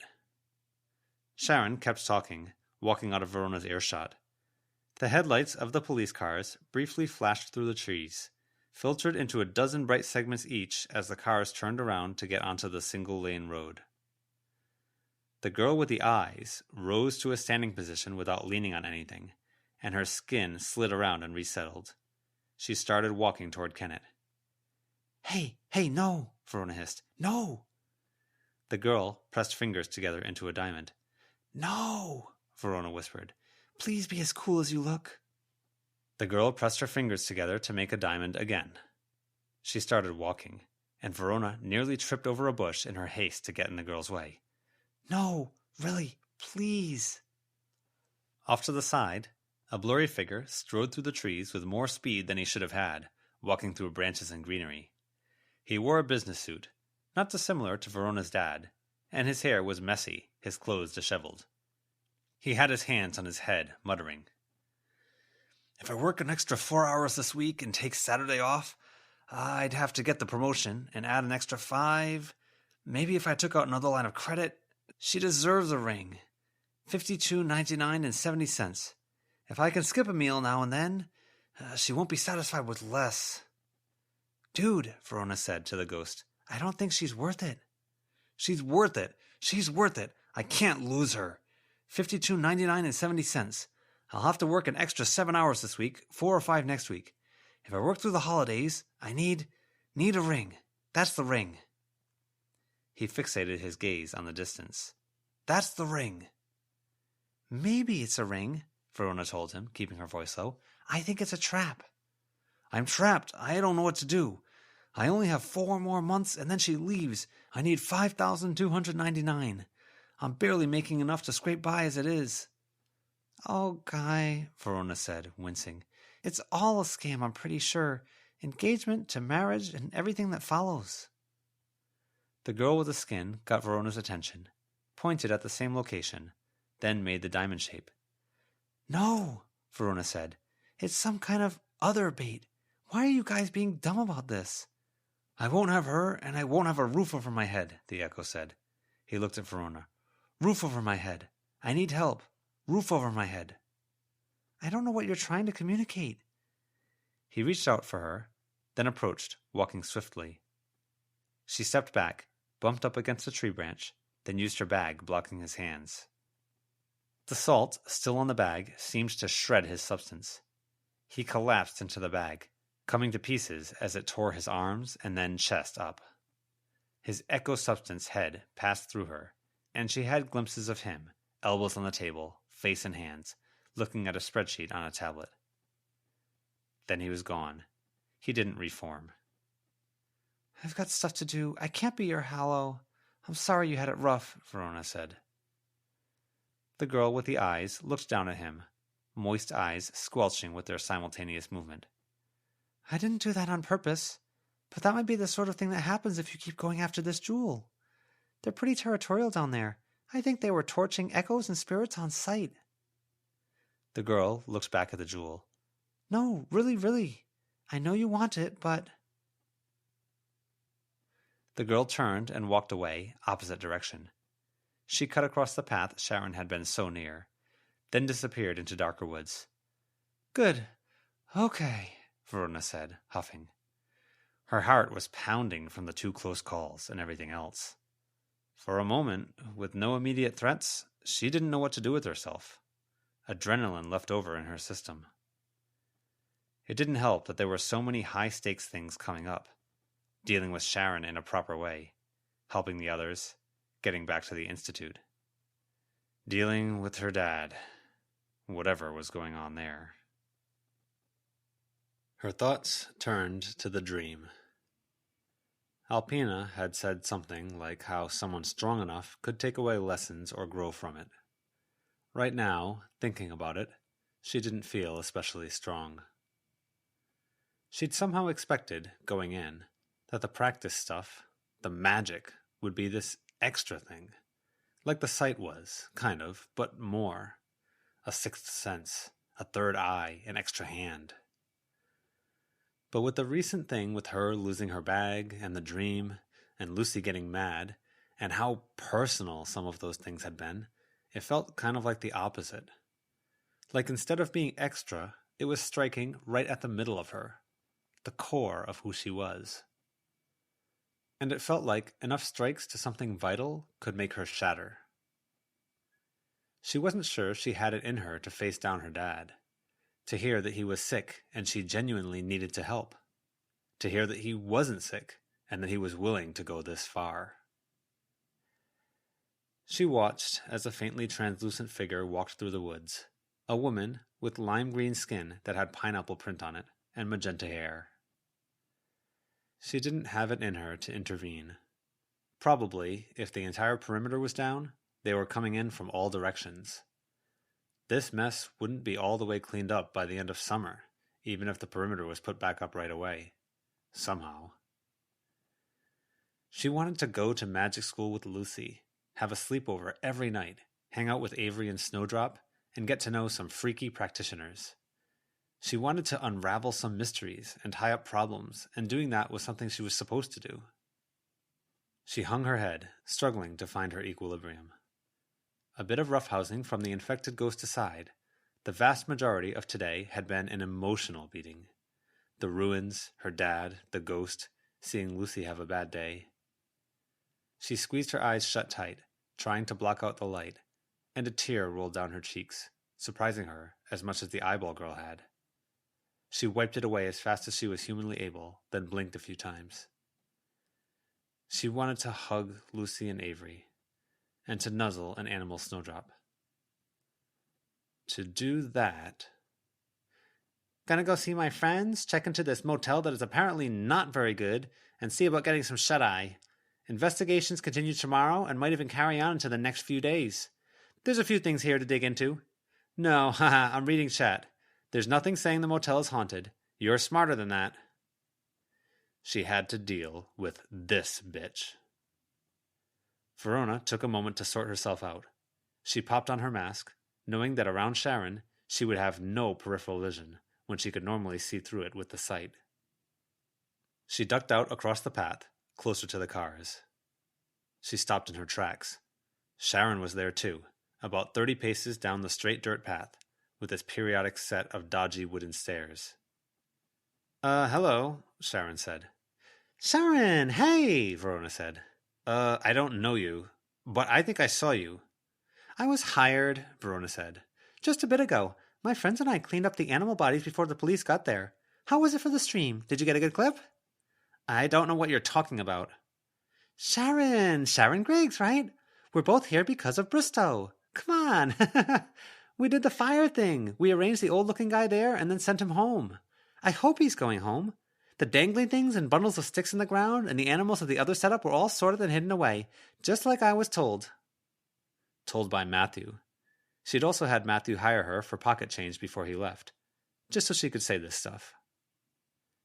Sharon kept talking, walking out of Verona's earshot. The headlights of the police cars briefly flashed through the trees, filtered into a dozen bright segments each as the cars turned around to get onto the single-lane road. The girl with the eyes rose to a standing position without leaning on anything, and her skin slid around and resettled. She started walking toward Kenneth. Hey, no, Verona hissed. No! The girl pressed fingers together into a diamond. No, Verona whispered. Please be as cool as you look. The girl pressed her fingers together to make a diamond again. She started walking, and Verona nearly tripped over a bush in her haste to get in the girl's way. No, really, please. Off to the side, a blurry figure strode through the trees with more speed than he should have had, walking through branches and greenery. He wore a business suit, not dissimilar to Verona's dad, and his hair was messy, his clothes disheveled. He had his hands on his head, muttering, If I work an extra 4 hours this week and take Saturday off, I'd have to get the promotion and add an extra 5. Maybe if I took out another line of credit, she deserves a ring. $52.99 and 70 cents. If I can skip a meal now and then, she won't be satisfied with less. Dude, Verona said to the ghost, I don't think she's worth it. She's worth it. She's worth it. I can't lose her. $52.99 and 70 cents. I'll have to work an extra 7 hours this week, 4 or 5 next week. If I work through the holidays, I need a ring. That's the ring. He fixated his gaze on the distance. That's the ring. Maybe it's a ring, Verona told him, keeping her voice low. I think it's a trap. I'm trapped. I don't know what to do. I only have 4 more months and then she leaves. I need $5,299. I'm barely making enough to scrape by as it is. Oh, Guy, Verona said, wincing. It's all a scam, I'm pretty sure. Engagement to marriage and everything that follows. The girl with the skin got Verona's attention, pointed at the same location, then made the diamond shape. No, Verona said. It's some kind of other bait. Why are you guys being dumb about this? I won't have her, and I won't have a roof over my head, the echo said. He looked at Verona. Roof over my head. I need help. Roof over my head. I don't know what you're trying to communicate. He reached out for her, then approached, walking swiftly. She stepped back, bumped up against a tree branch, then used her bag, blocking his hands. The salt, still on the bag, seemed to shred his substance. He collapsed into the bag, coming to pieces as it tore his arms and then chest up. His echo-substance head passed through her, and she had glimpses of him, elbows on the table, face in hands, looking at a spreadsheet on a tablet. Then he was gone. He didn't reform. I've got stuff to do. I can't be your Hallow. I'm sorry you had it rough, Verona said. The girl with the eyes looked down at him, moist eyes squelching with their simultaneous movement. I didn't do that on purpose, but that might be the sort of thing that happens if you keep going after this jewel. They're pretty territorial down there. I think they were torching echoes and spirits on sight. The girl looked back at the jewel. No, really. I know you want it, but... The girl turned and walked away, opposite direction. She cut across the path Sharon had been so near, then disappeared into darker woods. Good. Okay, Verona said, huffing. Her heart was pounding from the too close calls and everything else. For a moment, with no immediate threats, she didn't know what to do with herself. Adrenaline left over in her system. It didn't help that there were so many high-stakes things coming up. Dealing with Sharon in a proper way, helping the others, getting back to the Institute. Dealing with her dad, whatever was going on there. Her thoughts turned to the dream. Alpina had said something like how someone strong enough could take away lessons or grow from it. Right now, thinking about it, she didn't feel especially strong. She'd somehow expected, going in, that the practice stuff, the magic, would be this extra thing. Like the sight was, kind of, but more. A sixth sense, a third eye, an extra hand. But with the recent thing with her losing her bag, and the dream, and Lucy getting mad, and how personal some of those things had been, it felt kind of like the opposite. Like instead of being extra, it was striking right at the middle of her, the core of who she was. And it felt like enough strikes to something vital could make her shatter. She wasn't sure she had it in her to face down her dad, to hear that he was sick and she genuinely needed to help, to hear that he wasn't sick and that he was willing to go this far. She watched as a faintly translucent figure walked through the woods, a woman with lime green skin that had pineapple print on it and magenta hair. She didn't have it in her to intervene. Probably, if the entire perimeter was down, they were coming in from all directions. This mess wouldn't be all the way cleaned up by the end of summer, even if the perimeter was put back up right away. Somehow. She wanted to go to magic school with Lucy, have a sleepover every night, hang out with Avery and Snowdrop, and get to know some freaky practitioners. She wanted to unravel some mysteries and tie up problems, and doing that was something she was supposed to do. She hung her head, struggling to find her equilibrium. A bit of roughhousing from the infected ghost aside, the vast majority of today had been an emotional beating. The ruins, her dad, the ghost, seeing Lucy have a bad day. She squeezed her eyes shut tight, trying to block out the light, and a tear rolled down her cheeks, surprising her as much as the eyeball girl had. She wiped it away as fast as she was humanly able, then blinked a few times. She wanted to hug Lucy and Avery, and to nuzzle an animal Snowdrop. To do that... Gonna go see my friends, check into this motel that is apparently not very good, and see about getting some shut-eye. Investigations continue tomorrow and might even carry on into the next few days. There's a few things here to dig into. No, haha, I'm reading chat. There's nothing saying the motel is haunted. You're smarter than that. She had to deal with this bitch. Verona took a moment to sort herself out. She popped on her mask, knowing that around Sharon she would have no peripheral vision when she could normally see through it with the sight. She ducked out across the path, closer to the cars. She stopped in her tracks. Sharon was there too, about 30 paces down the straight dirt path, with its periodic set of dodgy wooden stairs. Hello, Sharon said. Sharon, hey, Verona said. I don't know you, but I think I saw you. I was hired, Verona said. Just a bit ago. My friends and I cleaned up the animal bodies before the police got there. How was it for the stream? Did you get a good clip? I don't know what you're talking about. Sharon Griggs, right? We're both here because of Bristow. Come on. We did the fire thing. We arranged the old-looking guy there and then sent him home. I hope he's going home. The dangling things and bundles of sticks in the ground and the animals of the other setup were all sorted and hidden away, just like I was told. Told by Matthew. She'd also had Matthew hire her for pocket change before he left, just so she could say this stuff.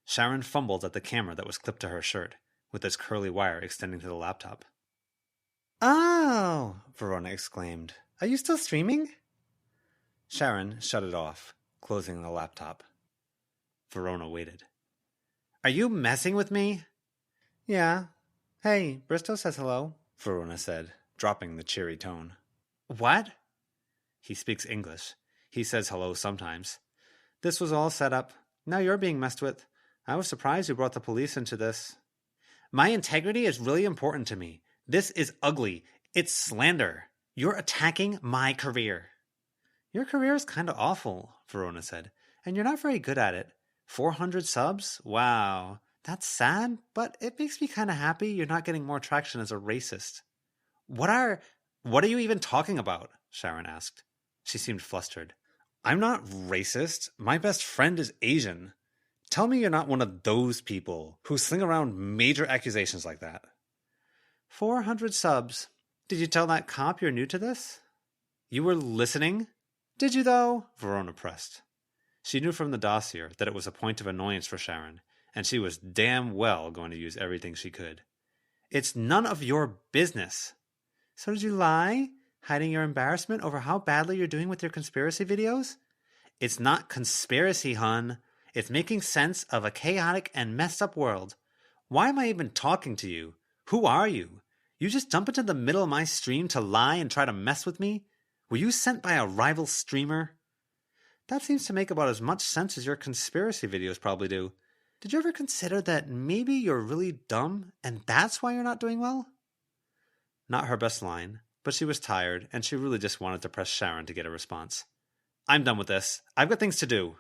Sharon fumbled at the camera that was clipped to her shirt, with its curly wire extending to the laptop. Oh, Verona exclaimed. Are you still streaming? Sharon shut it off, closing the laptop. Verona waited. Are you messing with me? Yeah. Hey, Bristow says hello, Verona said, dropping the cheery tone. What? He speaks English. He says hello sometimes. This was all set up. Now you're being messed with. I was surprised you brought the police into this. My integrity is really important to me. This is ugly. It's slander. You're attacking my career. Your career is kind of awful, Verona said, and you're not very good at it. 400 subs? Wow. That's sad, but it makes me kind of happy you're not getting more traction as a racist. What are you even talking about? Sharon asked. She seemed flustered. I'm not racist. My best friend is Asian. Tell me you're not one of those people who sling around major accusations like that. 400 subs. Did you tell that cop you're new to this? You were listening? Did you, though? Verona pressed. She knew from the dossier that it was a point of annoyance for Sharon, and she was damn well going to use everything she could. It's none of your business. So did you lie? Hiding your embarrassment over how badly you're doing with your conspiracy videos? It's not conspiracy, hun. It's making sense of a chaotic and messed up world. Why am I even talking to you? Who are you? You just jump into the middle of my stream to lie and try to mess with me? Were you sent by a rival streamer? That seems to make about as much sense as your conspiracy videos probably do. Did you ever consider that maybe you're really dumb and that's why you're not doing well? Not her best line, but she was tired and she really just wanted to press Sharon to get a response. I'm done with this. I've got things to do.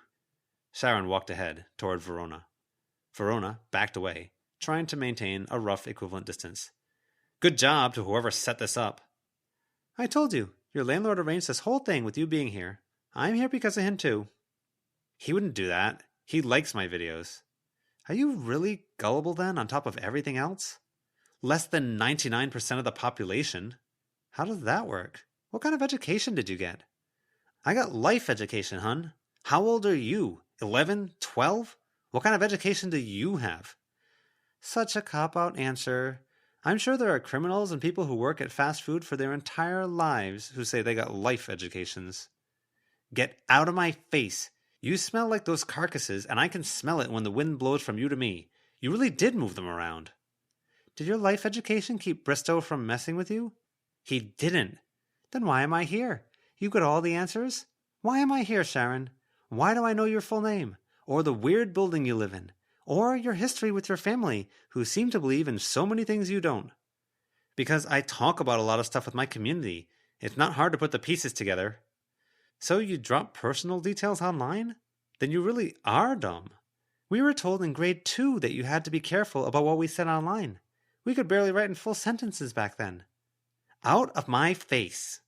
Sharon walked ahead toward Verona. Verona backed away, trying to maintain a rough equivalent distance. Good job to whoever set this up. I told you, your landlord arranged this whole thing with you being here. I'm here because of him too. He wouldn't do that. He likes my videos. Are you really gullible then on top of everything else? Less than 99% of the population. How does that work? What kind of education did you get? I got life education, hun. How old are you? 11? 12? What kind of education do you have? Such a cop-out answer. I'm sure there are criminals and people who work at fast food for their entire lives who say they got life educations. Get out of my face. You smell like those carcasses, and I can smell it when the wind blows from you to me. You really did move them around. Did your life education keep Bristow from messing with you? He didn't. Then why am I here? You got all the answers? Why am I here, Sharon? Why do I know your full name? Or the weird building you live in? Or your history with your family, who seem to believe in so many things you don't? Because I talk about a lot of stuff with my community. It's not hard to put the pieces together. So you drop personal details online? Then you really are dumb. We were told in grade 2 that you had to be careful about what we said online. We could barely write in full sentences back then. Out of my face.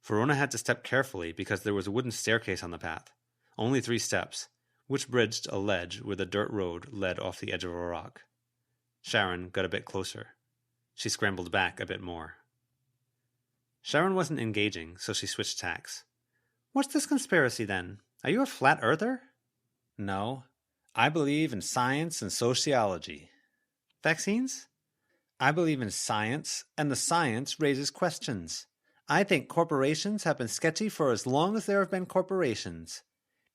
Verona had to step carefully because there was a wooden staircase on the path, only 3 steps, which bridged a ledge where the dirt road led off the edge of a rock. Sharon got a bit closer. She scrambled back a bit more. Sharon wasn't engaging, so she switched tacks. What's this conspiracy then? Are you a flat earther? No. I believe in science and sociology. Vaccines? I believe in science, and the science raises questions. I think corporations have been sketchy for as long as there have been corporations.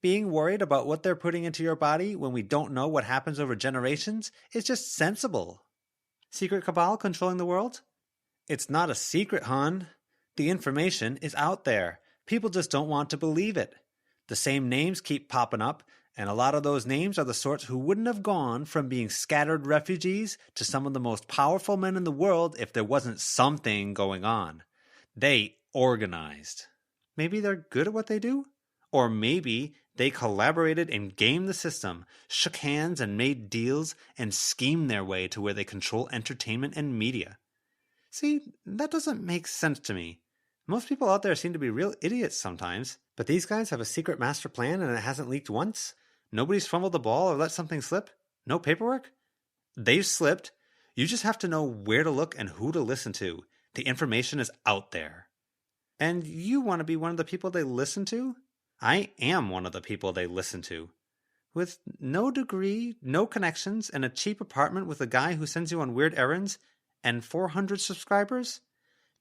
Being worried about what they're putting into your body when we don't know what happens over generations is just sensible. Secret cabal controlling the world? It's not a secret, hon. The information is out there. People just don't want to believe it. The same names keep popping up, and a lot of those names are the sorts who wouldn't have gone from being scattered refugees to some of the most powerful men in the world if there wasn't something going on. They organized. Maybe they're good at what they do? Or maybe they collaborated and gamed the system, shook hands and made deals, and schemed their way to where they control entertainment and media. See, that doesn't make sense to me. Most people out there seem to be real idiots sometimes, but these guys have a secret master plan and it hasn't leaked once? Nobody's fumbled the ball or let something slip? No paperwork? They've slipped. You just have to know where to look and who to listen to. The information is out there. And you want to be one of the people they listen to? I am one of the people they listen to. With no degree, no connections, and a cheap apartment with a guy who sends you on weird errands, and 400 subscribers?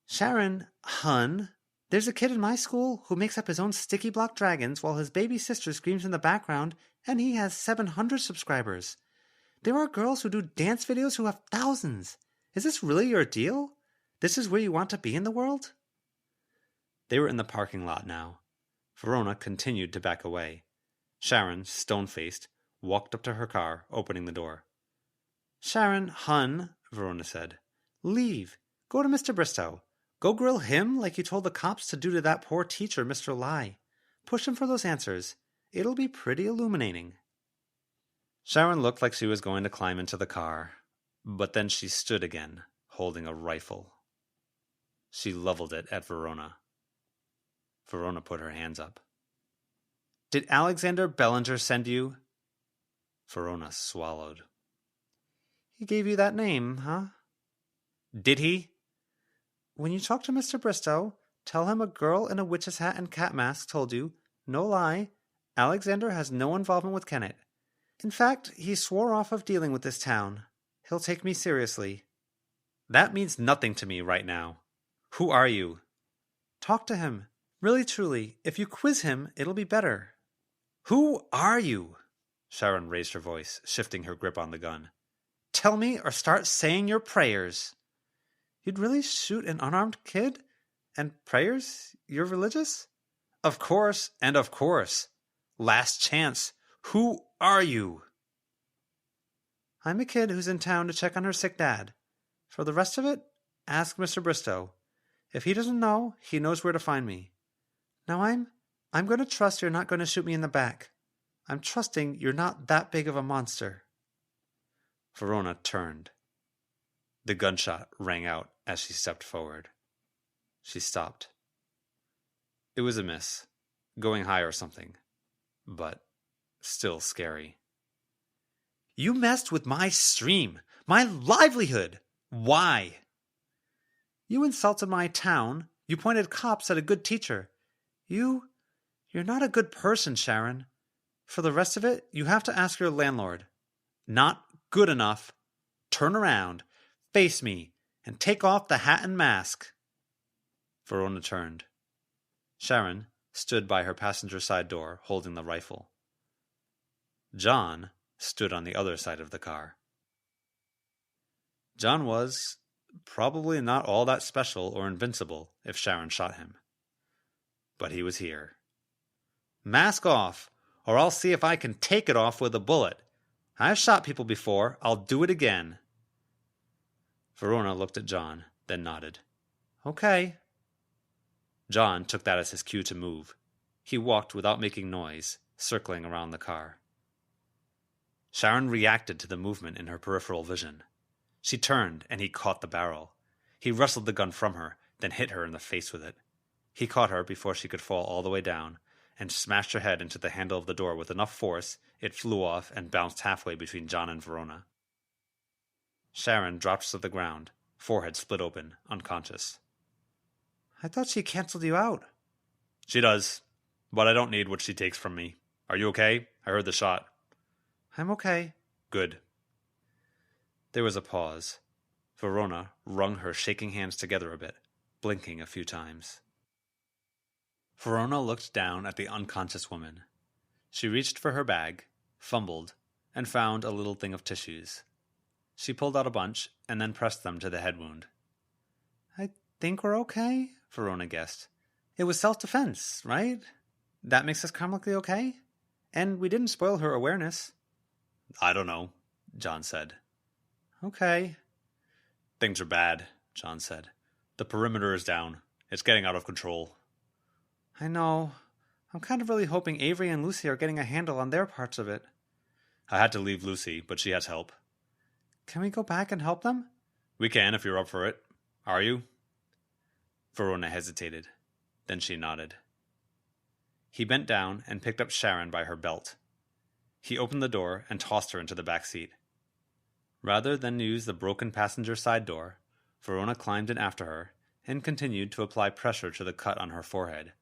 Sharon, hun, there's a kid in my school who makes up his own sticky block dragons while his baby sister screams in the background, and he has 700 subscribers. There are girls who do dance videos who have thousands. Is this really your deal? This is where you want to be in the world? They were in the parking lot now. Verona continued to back away. Sharon, stone-faced, walked up to her car, opening the door. Sharon, hun, Verona said, leave. Go to Mr. Bristow. Go grill him like you told the cops to do to that poor teacher, Mr. Lai. Push him for those answers. It'll be pretty illuminating. Sharon looked like she was going to climb into the car, but then she stood again, holding a rifle. She leveled it at Verona. Verona put her hands up. Did Alexander Bellinger send you? Verona swallowed. He gave you that name, huh? Did he? When you talk to Mr. Bristow, tell him a girl in a witch's hat and cat mask told you, no lie, Alexander has no involvement with Kennett. In fact, he swore off of dealing with this town. He'll take me seriously. That means nothing to me right now. Who are you? Talk to him. Really, truly, if you quiz him, it'll be better. Who are you? Sharon raised her voice, shifting her grip on the gun. Tell me or start saying your prayers. You'd really shoot an unarmed kid? And prayers? You're religious? Of course, and of course. Last chance. Who are you? I'm a kid who's in town to check on her sick dad. For the rest of it, ask Mr. Bristow. If he doesn't know, he knows where to find me. Now I'm going to trust you're not going to shoot me in the back. I'm trusting you're not that big of a monster. Verona turned. The gunshot rang out as she stepped forward. She stopped. It was a miss, going high or something, but still scary. You messed with my stream, my livelihood. Why? You insulted my town. You pointed cops at a good teacher. You're not a good person, Sharon. For the rest of it, you have to ask your landlord. Not good enough. Turn around, face me, and take off the hat and mask. Verona turned. Sharon stood by her passenger side door, holding the rifle. John stood on the other side of the car. John was probably not all that special or invincible if Sharon shot him. But he was here. Mask off, or I'll see if I can take it off with a bullet. I've shot people before. I'll do it again. Verona looked at John, then nodded. Okay. John took that as his cue to move. He walked without making noise, circling around the car. Sharon reacted to the movement in her peripheral vision. She turned, and he caught the barrel. He wrestled the gun from her, then hit her in the face with it. He caught her before she could fall all the way down, and smashed her head into the handle of the door with enough force it flew off and bounced halfway between John and Verona. Sharon dropped to the ground, forehead split open, unconscious. I thought she canceled you out. She does, but I don't need what she takes from me. Are you okay? I heard the shot. I'm okay. Good. There was a pause. Verona wrung her shaking hands together a bit, blinking a few times. Verona looked down at the unconscious woman. She reached for her bag, fumbled, and found a little thing of tissues. She pulled out a bunch and then pressed them to the head wound. I think we're okay, Verona guessed. It was self-defense, right? That makes us karmically okay? And we didn't spoil her awareness. I don't know, John said. Okay. Things are bad, John said. The perimeter is down. It's getting out of control. I know. I'm kind of really hoping Avery and Lucy are getting a handle on their parts of it. I had to leave Lucy, but she has help. Can we go back and help them? We can if you're up for it. Are you? Verona hesitated. Then she nodded. He bent down and picked up Sharon by her belt. He opened the door and tossed her into the back seat. Rather than use the broken passenger side door, Verona climbed in after her and continued to apply pressure to the cut on her forehead.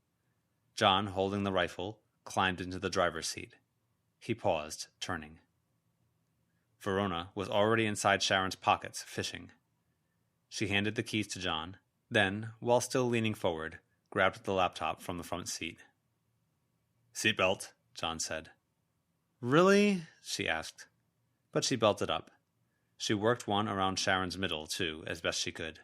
John, holding the rifle, climbed into the driver's seat. He paused, turning. Verona was already inside Sharon's pockets, fishing. She handed the keys to John, then, while still leaning forward, grabbed the laptop from the front seat. "Seatbelt," John said. Really? She asked. But she belted up. She worked one around Sharon's middle, too, as best she could.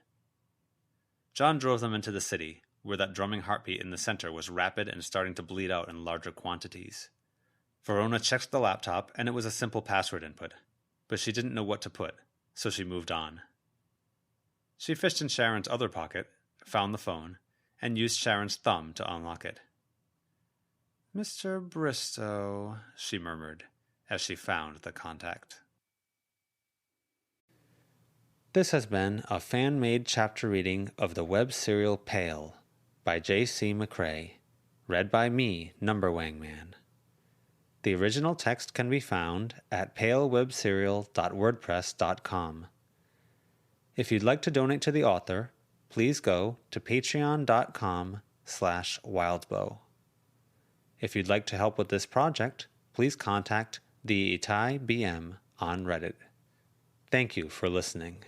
John drove them into the city, where that drumming heartbeat in the center was rapid and starting to bleed out in larger quantities. Verona checked the laptop, and it was a simple password input, but she didn't know what to put, so she moved on. She fished in Sharon's other pocket, found the phone, and used Sharon's thumb to unlock it. Mr. Bristow, she murmured, as she found the contact. This has been a fan-made chapter reading of the web serial Pale by J.C. McCrae, read by me, NumberWangMan. The original text can be found at palewebserial.wordpress.com. If you'd like to donate to the author, please go to patreon.com/wildbow. If you'd like to help with this project, please contact the Itai BM on Reddit. Thank you for listening.